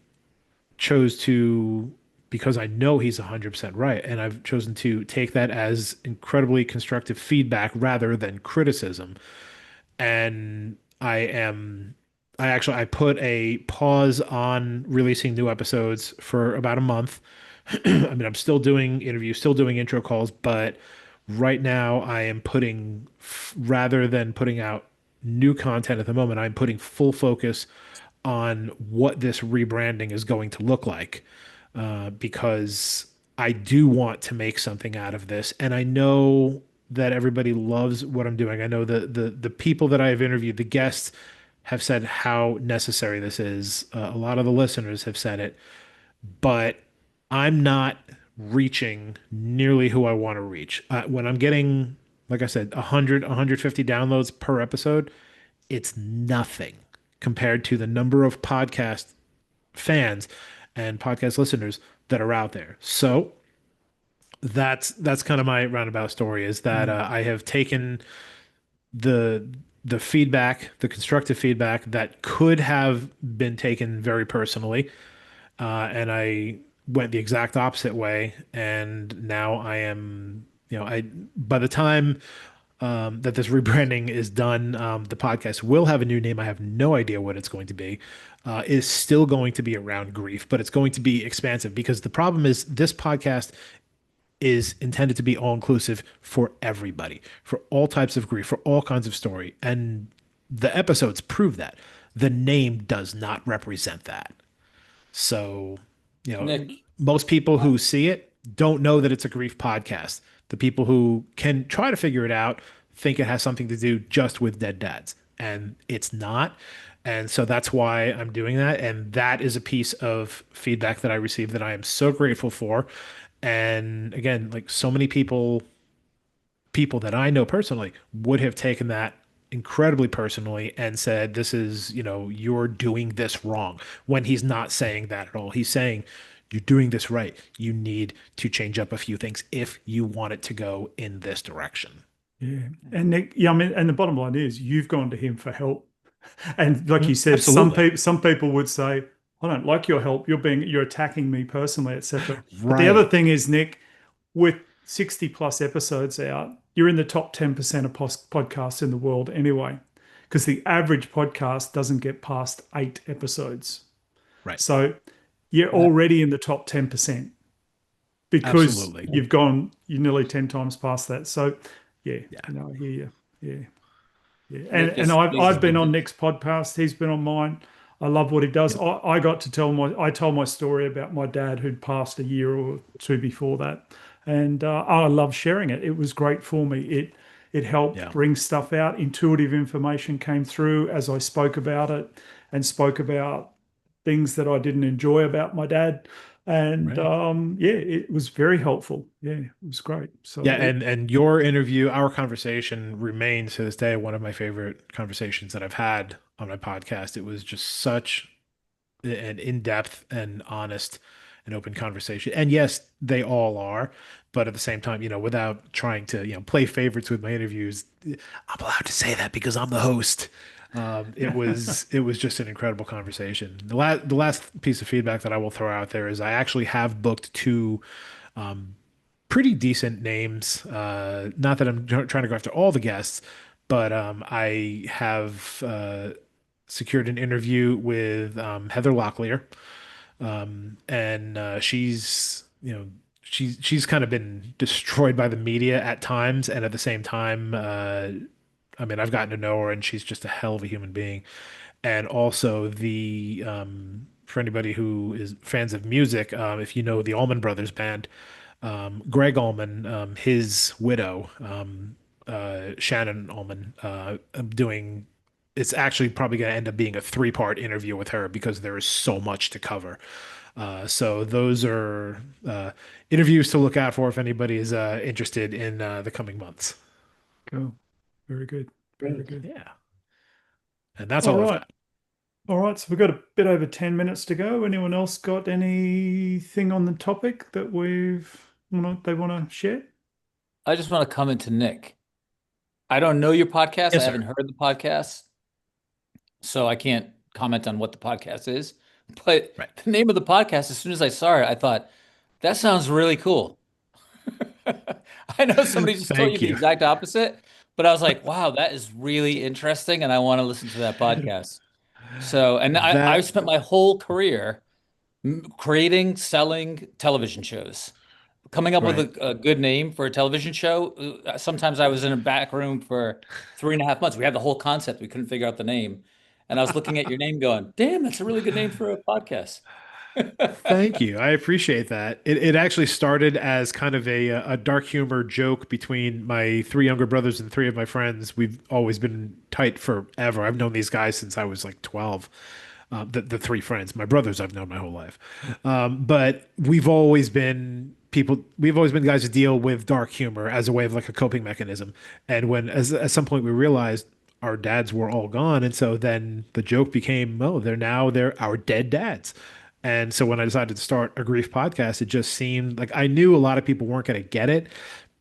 chose to, because I know he's 100% right, and I've chosen to take that as incredibly constructive feedback rather than criticism. And I put a pause on releasing new episodes for about a month. I mean, I'm still doing interviews, still doing intro calls, but right now I am rather than putting out new content at the moment, I'm putting full focus on what this rebranding is going to look like, because I do want to make something out of this. And I know that everybody loves what I'm doing. I know the people that I've interviewed, the guests, have said how necessary this is. A lot of the listeners have said it, but I'm not reaching nearly who I want to reach. When I'm getting, like I said, 100, 150 downloads per episode, it's nothing compared to the number of podcast fans and podcast listeners that are out there. So that's kind of my roundabout story, is that I have taken the the feedback, the constructive feedback that could have been taken very personally, and I went the exact opposite way, and now I am, I by the time that this rebranding is done, the podcast will have a new name. I have no idea what it's going to be. Is still going to be around grief, but it's going to be expansive because the problem is this podcast is intended to be all inclusive for everybody, for all types of grief, for all kinds of story. And the episodes prove that. The name does not represent that. So, Nick, most people who see it don't know that it's a grief podcast. The people who can try to figure it out think it has something to do just with dead dads, and it's not. And so that's why I'm doing that. And that is a piece of feedback that I received that I am so grateful for. And again, like so many people that I know personally would have taken that incredibly personally and said, this is, you're doing this wrong, when he's not saying that at all. He's saying, you're doing this right. You need to change up a few things if you want it to go in this direction. Yeah. And Nick, yeah, I mean, and the bottom line is you've gone to him for help. And like you said, Absolutely. some people would say, I don't like your help. You're attacking me personally, etc. But the Right. other thing is, Nick, with 60 plus episodes out, you're in the top 10% of podcasts in the world anyway, because the average podcast doesn't get past 8 episodes. Right. So you're already in the top 10% because Absolutely. you're nearly 10 times past that. So yeah. I hear you. Yeah. Yeah. Nick, And this I've been is- on Nick's podcast. He's been on mine. I love what he does. I got to I told my story about my dad who'd passed a year or two before that. And I love sharing it. It was great for me. It helped bring stuff out. Intuitive information came through as I spoke about it and spoke about things that I didn't enjoy about my dad. And it was very helpful. Yeah, it was great. So and your interview, our conversation remains to this day one of my favorite conversations that I've had on my podcast. It was just such an in-depth and honest and open conversation. And yes, they all are, but at the same time, without trying to, play favorites with my interviews, I'm allowed to say that because I'm the host. It was just an incredible conversation. The last piece of feedback that I will throw out there is I actually have booked two pretty decent names. Not that I'm trying to go after all the guests, but I have secured an interview with Heather Locklear, and she's kind of been destroyed by the media at times, and at the same time, I mean, I've gotten to know her, and she's just a hell of a human being. And also for anybody who is fans of music, if you know the Allman Brothers band, Greg Allman, his widow, Shannon Allman, I'm doing. It's actually probably going to end up being a 3-part interview with her because there is so much to cover. So those are interviews to look out for if anybody is interested in the coming months. cool. Very good. Very good. Yeah. And that's all I've got. All right, so we've got a bit over 10 minutes to go. Anyone else got anything on the topic that they want to share? I just want to comment to Nick. I don't know your podcast. Yes, I sir. haven't heard the podcast, so I can't comment on what the podcast is. But the name of the podcast, as soon as I saw it, I thought, that sounds really cool. I know somebody just told you Thank the you. exact opposite, but I was like, wow, that is really interesting, and I want to listen to that podcast. So, and I spent my whole career creating, selling television shows, coming up with a good name for a television show. Sometimes I was in a back room for 3.5 months. We had the whole concept. We couldn't figure out the name. And I was looking at your name going, damn, that's a really good name for a podcast. Thank you. I appreciate that. It actually started as kind of a dark humor joke between my 3 younger brothers and 3 of my friends. We've always been tight forever. I've known these guys since I was like 12. The 3 friends, my brothers, I've known my whole life. But we've always been guys who deal with dark humor as a way of like a coping mechanism. And when, at some point we realized our dads were all gone. And so then the joke became, oh, they're our dead dads. And so when I decided to start a grief podcast, it just seemed like I knew a lot of people weren't going to get it,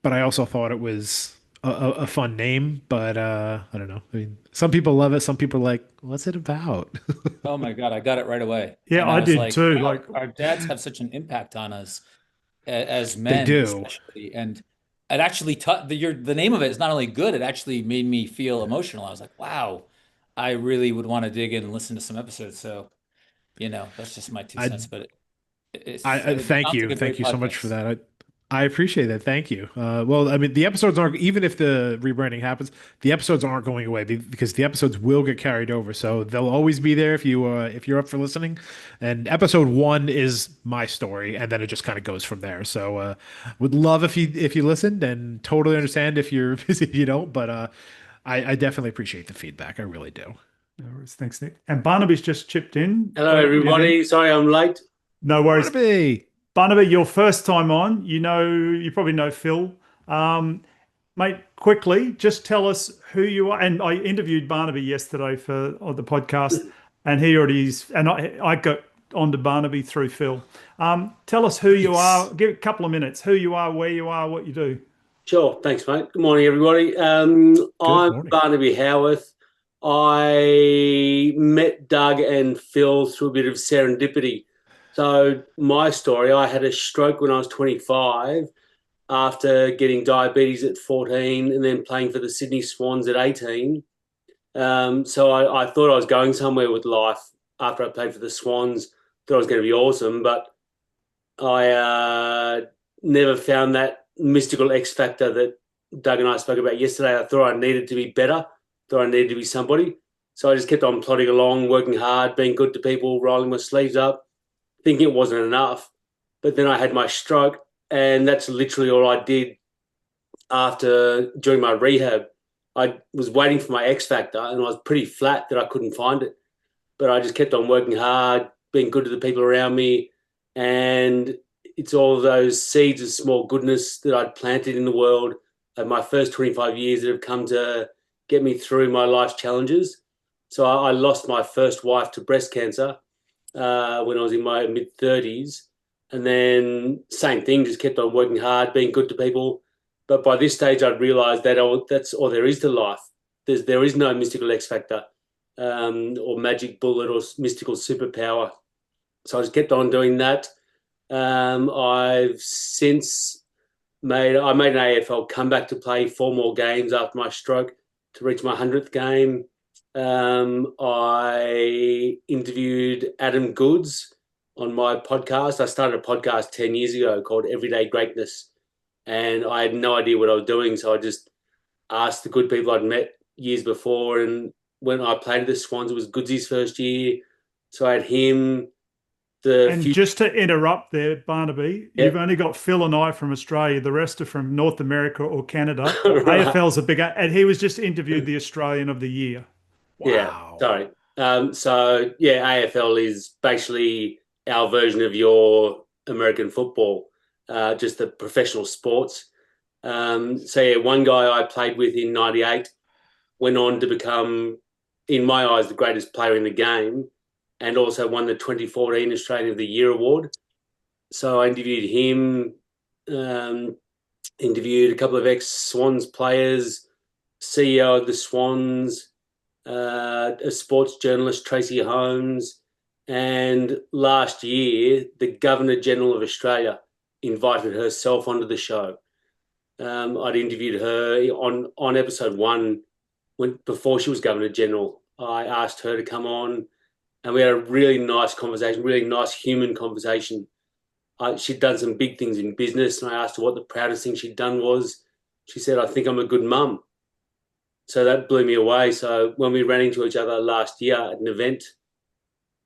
but I also thought it was a fun name, but I don't know. I mean, some people love it. Some people are like, what's it about? Oh my God, I got it right away. Yeah, And I I was did like, too. wow, Like, our dads have such an impact on us as They men, do. especially. And it actually the name of it is not only good, it actually made me feel emotional. I was like, wow, I really would want to dig in and listen to some episodes. So, that's just my two I cents, but I it thank sounds you. like a Thank great you so much for podcast. that. I appreciate that. Thank you. Well, I mean, the episodes aren't, even if the rebranding happens, the episodes aren't going away because the episodes will get carried over. So they'll always be there if you're up for listening. And episode one is my story, and then it just kind of goes from there. So would love if you listened, and totally understand if you're busy if you don't. But I definitely appreciate the feedback. I really do. no worries. Thanks, Nick. And Barnaby's just chipped in. Hello, everybody. Sorry I'm late. No worries. Barnaby! Barnaby, your first time on, you probably know Phil. Mate, quickly, just tell us who you are. And I interviewed Barnaby yesterday on the podcast, and he already is. And I got onto Barnaby through Phil. Tell us who you are. Give a couple of minutes. Who you are, where you are, what you do. Sure. Thanks, mate. Good morning, everybody. I'm morning. Barnaby Howarth. I met Doug and Phil through a bit of serendipity. So my story, I had a stroke when I was 25 after getting diabetes at 14 and then playing for the Sydney Swans at 18. So I thought I was going somewhere with life after I played for the Swans. Thought it was going to be awesome, but I never found that mystical X factor that Doug and I spoke about yesterday. I thought I needed to be better, thought I needed to be somebody. So I just kept on plodding along, working hard, being good to people, rolling my sleeves up, thinking it wasn't enough. But then I had my stroke, and that's literally all I did during my rehab. I was waiting for my X factor, and I was pretty flat that I couldn't find it. But I just kept on working hard, being good to the people around me, and it's all those seeds of small goodness that I'd planted in the world of my first 25 years that have come to get me through my life's challenges. So I lost my first wife to breast cancer when I was in my mid-30s. And then same thing, just kept on working hard, being good to people. But by this stage, I'd realised that that's all there is to life. There is no mystical X factor or magic bullet or mystical superpower. So I just kept on doing that. I've since made an AFL comeback to play 4 more games after my stroke to reach my 100th game. I interviewed Adam Goods on my podcast. I started a podcast 10 years ago called Everyday Greatness, and I had no idea what I was doing. So I just asked the good people I'd met years before. And when I played at the Swans, it was Goodsy's first year. So I had him. Just to interrupt there, Barnaby, Yep. You've only got Phil and I from Australia. The rest are from North America or Canada. Right. AFL's a bigger, and he was just interviewed the Australian of the Year. Wow. Yeah, sorry. AFL is basically our version of your American football, just the professional sports. One guy I played with in '98 went on to become, in my eyes, the greatest player in the game, and also won the 2014 Australian of the Year award. So I interviewed him, interviewed a couple of ex-Swans players, CEO of the Swans, a sports journalist, Tracy Holmes, and last year, the Governor-General of Australia invited herself onto the show. I'd interviewed her on episode 1 before she was Governor-General. I asked her to come on, and we had a really nice conversation, really nice human conversation. She'd done some big things in business, and I asked her what the proudest thing she'd done was. She said, I think I'm a good mum. So that blew me away. So when we ran into each other last year at an event,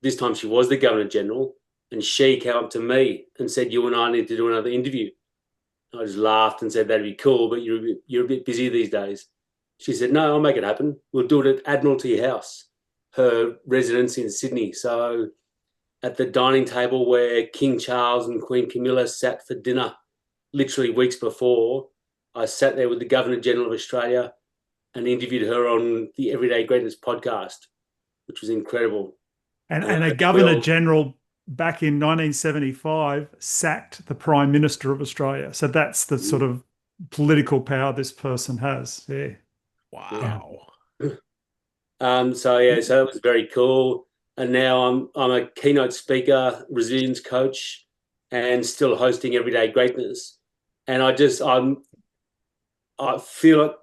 this time she was the Governor-General, and she came up to me and said, you and I need to do another interview. I just laughed and said, that'd be cool, but you're a bit busy these days. She said, no, I'll make it happen. We'll do it at Admiralty House, her residence in Sydney. So at the dining table where King Charles and Queen Camilla sat for dinner, literally weeks before, I sat there with the Governor-General of Australia and interviewed her on the Everyday Greatness podcast, which was incredible. And a Governor-General back in 1975 sacked the Prime Minister of Australia. So that's the sort of political power this person has. Yeah. Wow. So it was very cool. And now I'm a keynote speaker, resilience coach, and still hosting Everyday Greatness. And I feel like,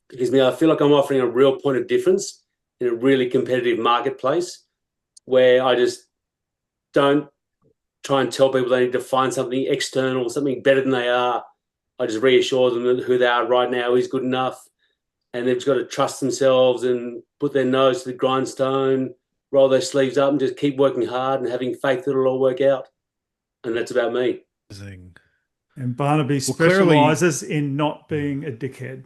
excuse me, I feel like I'm offering a real point of difference in a really competitive marketplace, where I just don't try and tell people they need to find something external, something better than they are. I just reassure them that who they are right now is good enough, and they've just got to trust themselves and put their nose to the grindstone, roll their sleeves up, and just keep working hard and having faith that it'll all work out. And that's about me. And Barnaby Well, clearly- specializes in not being a dickhead.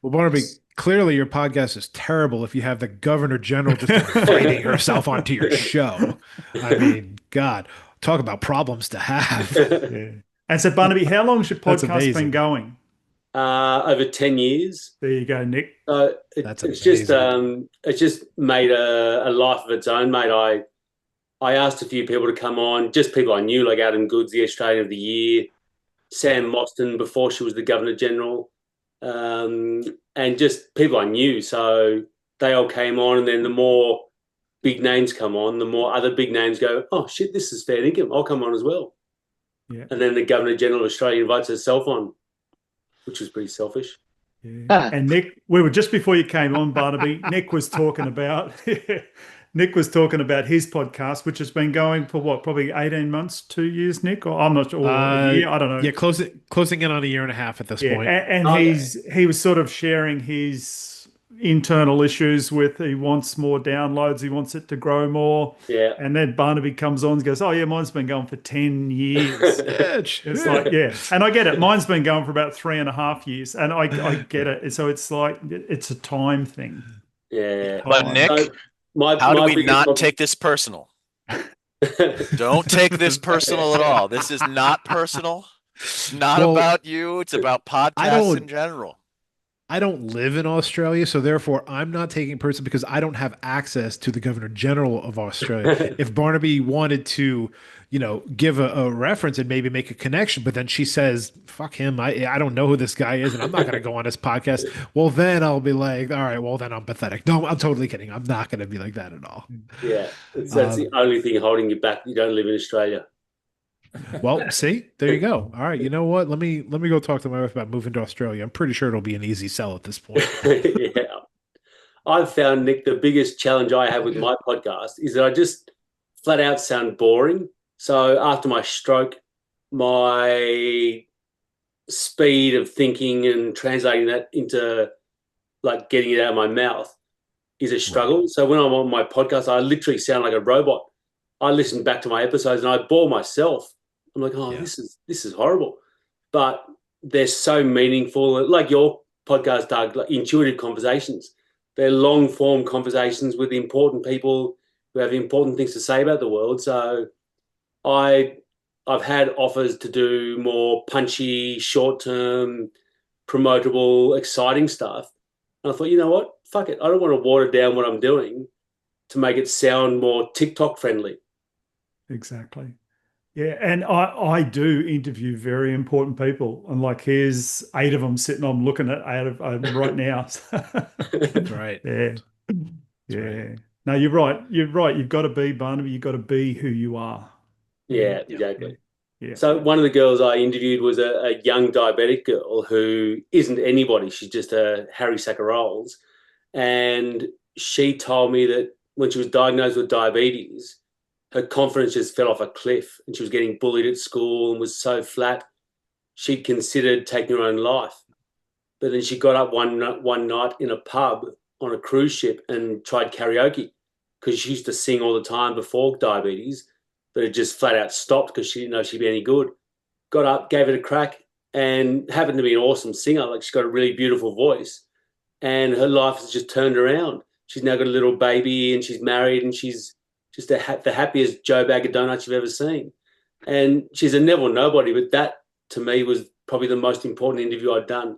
Well, Barnaby, clearly your podcast is terrible if you have the Governor General just inviting herself onto your show. I mean, God, talk about problems to have. Yeah. And so, Barnaby, how long has your That's podcast amazing. been going? Over 10 years. There you go, Nick. It's just made a life of its own, mate. I asked a few people to come on, just people I knew, like Adam Goods, the Australian of the Year, Sam Mostyn before she was the Governor General, and just people I knew. So they all came on, and then the more big names come on, the more other big names go, oh, shit, this is fair income. I'll come on as well. Yeah. And then the Governor General of Australia invites herself on, which was pretty selfish. Yeah. And Nick, we were just before you came on, Barnaby. Nick was talking about his podcast, which has been going for what, probably 18 months, 2 years, Nick, or I'm not sure, or a year, I don't know. Yeah, closing in on 1.5 years at this point. And he was sort of sharing his internal issues with, he wants more downloads, he wants it to grow more. Yeah. And then Barnaby comes on and goes, oh yeah, mine's been going for 10 years. It's like, yeah. And I get it. Mine's been going for about 3.5 years. And I get it. So it's like, it's a time thing. Yeah. But Nick, how do we not take this personal? Don't take this personal at all. This is not personal. It's not about you. It's about podcasts in general. I don't live in Australia, so therefore I'm not taking it personal because I don't have access to the Governor General of Australia. If Barnaby wanted to, give a reference and maybe make a connection, but then she says, fuck him, I don't know who this guy is, and I'm not going to go on his podcast. Well, then I'll be like, all right, well, then I'm pathetic. No, I'm totally kidding. I'm not going to be like that at all. Yeah, that's the only thing holding you back. You don't live in Australia. Well, see, there you go. All right, you know what? Let me go talk to my wife about moving to Australia. I'm pretty sure it'll be an easy sell at this point. Yeah, I've found, Nick, the biggest challenge I have with my podcast is that I just flat out sound boring. So after my stroke, my speed of thinking and translating that into like getting it out of my mouth is a struggle. So when I'm on my podcast, I literally sound like a robot. I listen back to my episodes and I bore myself. I'm like, this is horrible. But they're so meaningful. Like your podcast, Doug, like Intuitive Conversations. They're long form conversations with important people who have important things to say about the world. So I've had offers to do more punchy, short term, promotable, exciting stuff. And I thought, you know what? Fuck it. I don't want to water down what I'm doing to make it sound more TikTok friendly. Exactly. Yeah, and I do interview very important people, and like here's 8 of them sitting. I'm looking at 8 of them right now. That's right. Yeah, That's right. No, you're right. You're right. You've got to be Barnaby. You've got to be who you are. Yeah, exactly. Yeah. So one of the girls I interviewed was a young diabetic girl who isn't anybody. She's just a Harry Sack of Rolls, and she told me that when she was diagnosed with diabetes, her confidence just fell off a cliff, and she was getting bullied at school and was so flat, she'd considered taking her own life. But then she got up one night in a pub on a cruise ship and tried karaoke because she used to sing all the time before diabetes, but it just flat out stopped because she didn't know she'd be any good. Got up, gave it a crack, and happened to be an awesome singer. Like, she's got a really beautiful voice, and her life has just turned around. She's now got a little baby, and she's married, and she's just the happiest Joe bag of donuts you've ever seen. And she's a Neville nobody, but that to me was probably the most important interview I'd done.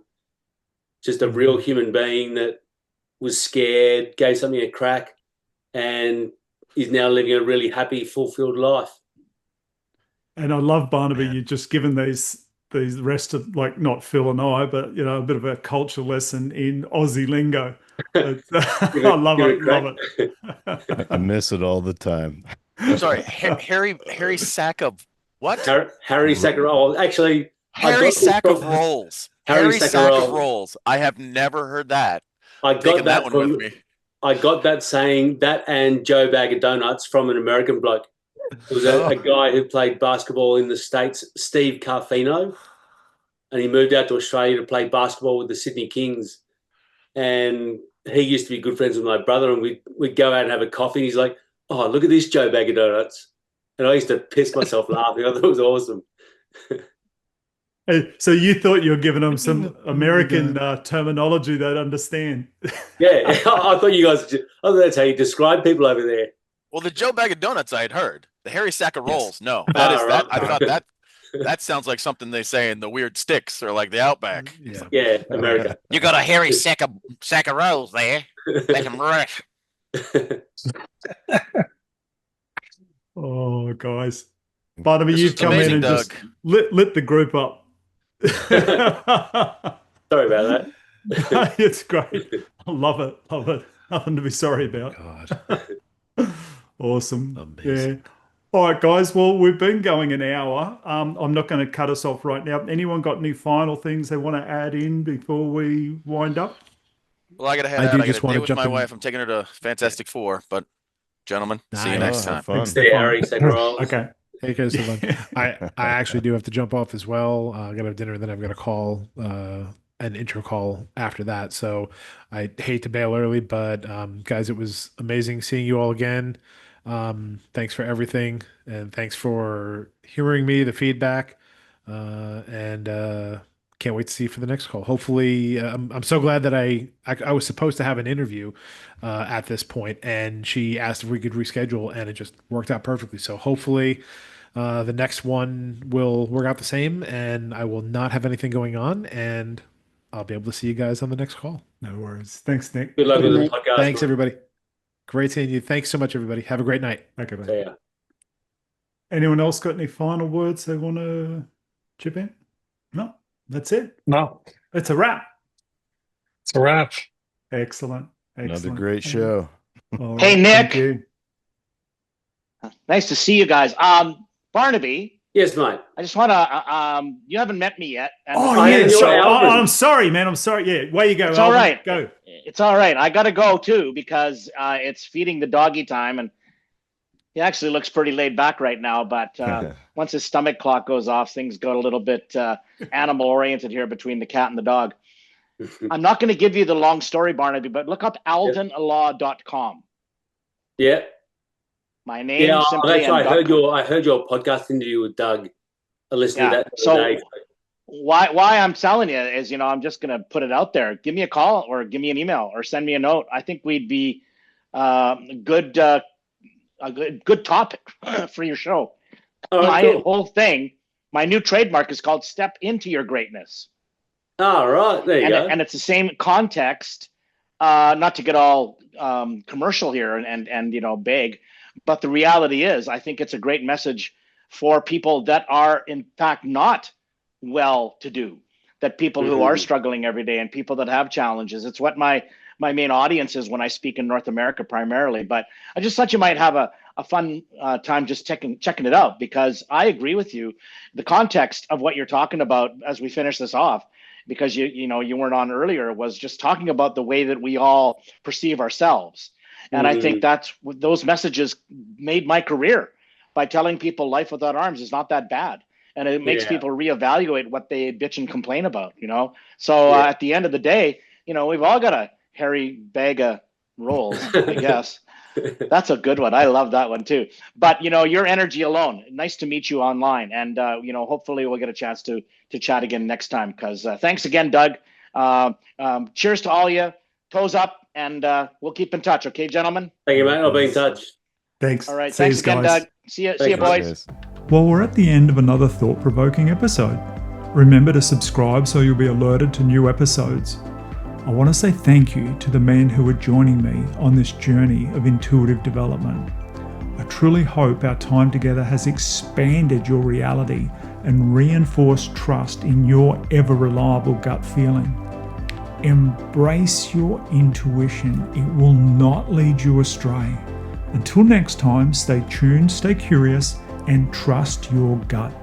Just a real human being that was scared, gave something a crack, and is now living a really happy, fulfilled life. And I love, Barnaby, you've just given these the rest of, like, not Phil and I, but a bit of a culture lesson in Aussie lingo. I love it. I miss it all the time. Sorry, Harry sack of what? Harry sack of rolls. Actually, Harry sack of rolls. Harry sack of rolls. I have never heard that. I got that one with me. I got that saying, that and Joe Bag of Donuts, from an American bloke. It was a guy who played basketball in the States, Steve Carfino, and he moved out to Australia to play basketball with the Sydney Kings. And he used to be good friends with my brother, and we'd go out and have a coffee. And he's like, "Oh, look at this Joe Bag of Donuts." And I used to piss myself laughing. I thought it was awesome. So you thought you were giving them some American terminology they'd understand. Yeah, I thought that's how you describe people over there. Well, the Joe Bag of Donuts I had heard. The Harry sack of rolls. Yes. No, that is that. I thought that sounds like something they say in the weird sticks or like the Outback. Yeah, America. You got a Harry sack of rolls there. Make them rush. Oh, guys. Barnaby, you've come in and Doug. Just lit the group up. Sorry about that. It's great. I love it. Nothing to be sorry about. God. Awesome. Amazing. Yeah. All right, guys. Well, we've been going an hour. I'm not going to cut us off right now. Anyone got any final things they want to add in before we wind up? Well, I got to head out. I got to date with my wife. I'm taking her to Fantastic Four. But, gentlemen, see you next time. Stay Harry. Okay. Hey guys, I actually do have to jump off as well. I got to have dinner, and then I've got a call, an intro call after that. So I hate to bail early, but guys, it was amazing seeing you all again. Thanks for everything, and thanks for hearing me, the feedback, and can't wait to see you for the next call. Hopefully, I'm so glad that I was supposed to have an interview at this point, and she asked if we could reschedule, and it just worked out perfectly. So hopefully the next one will work out the same, and I will not have anything going on, and I'll be able to see you guys on the next call. No worries. Thanks, Nick. Good luck with the podcast. Thanks, everybody. Great seeing you. Thanks so much, everybody. Have a great night. Okay, bye. Yeah. Anyone else got any final words they want to chip in? No, that's it. No. It's a wrap. It's a wrap. Excellent. Another great show. Right, hey, Nick. Nice to see you guys. Barnaby. Yes, mate. I just want to. You haven't met me yet. I'm sorry, man. I'm sorry. Yeah, way you go. It's all right. Go. It's all right. I got to go too because it's feeding the doggy time, and he actually looks pretty laid back right now. But once his stomach clock goes off, things go a little bit animal oriented here between the cat and the dog. I'm not going to give you the long story, Barnaby, but look up aldenlaw.com. Yeah. My name simply. I heard your podcast interview with Doug. I listened to that. So why I'm telling you is, I'm just going to put it out there. Give me a call or give me an email or send me a note. I think we'd be a good topic for your show. Whole thing, my new trademark is called "Step Into Your Greatness." Oh, right. There you go. And it's the same context. Not to get all commercial here and big. But the reality is, I think it's a great message for people that are, in fact, not well-to-do, that people who are struggling every day and people that have challenges. It's what my main audience is when I speak in North America primarily. But I just thought you might have a fun time just checking it out, because I agree with you. The context of what you're talking about as we finish this off, because you weren't on earlier, was just talking about the way that we all perceive ourselves. And I think those messages made my career by telling people life without arms is not that bad. And it makes people reevaluate what they bitch and complain about, So at the end of the day, we've all got a hairy bag of rolls, I guess. That's a good one. I love that one too. But, your energy alone, nice to meet you online. And, hopefully we'll get a chance to chat again next time, because thanks again, Doug. Cheers to all you. Toes up. And we'll keep in touch, okay, gentlemen? Thank you, mate. I'll be in touch. Thanks. All right. Thanks again, guys. Doug. See you, boys. Well, we're at the end of another thought-provoking episode. Remember to subscribe so you'll be alerted to new episodes. I want to say thank you to the men who are joining me on this journey of intuitive development. I truly hope our time together has expanded your reality and reinforce trust in your ever-reliable gut feeling. Embrace your intuition. It will not lead you astray. Until next time, stay tuned, stay curious, and trust your gut.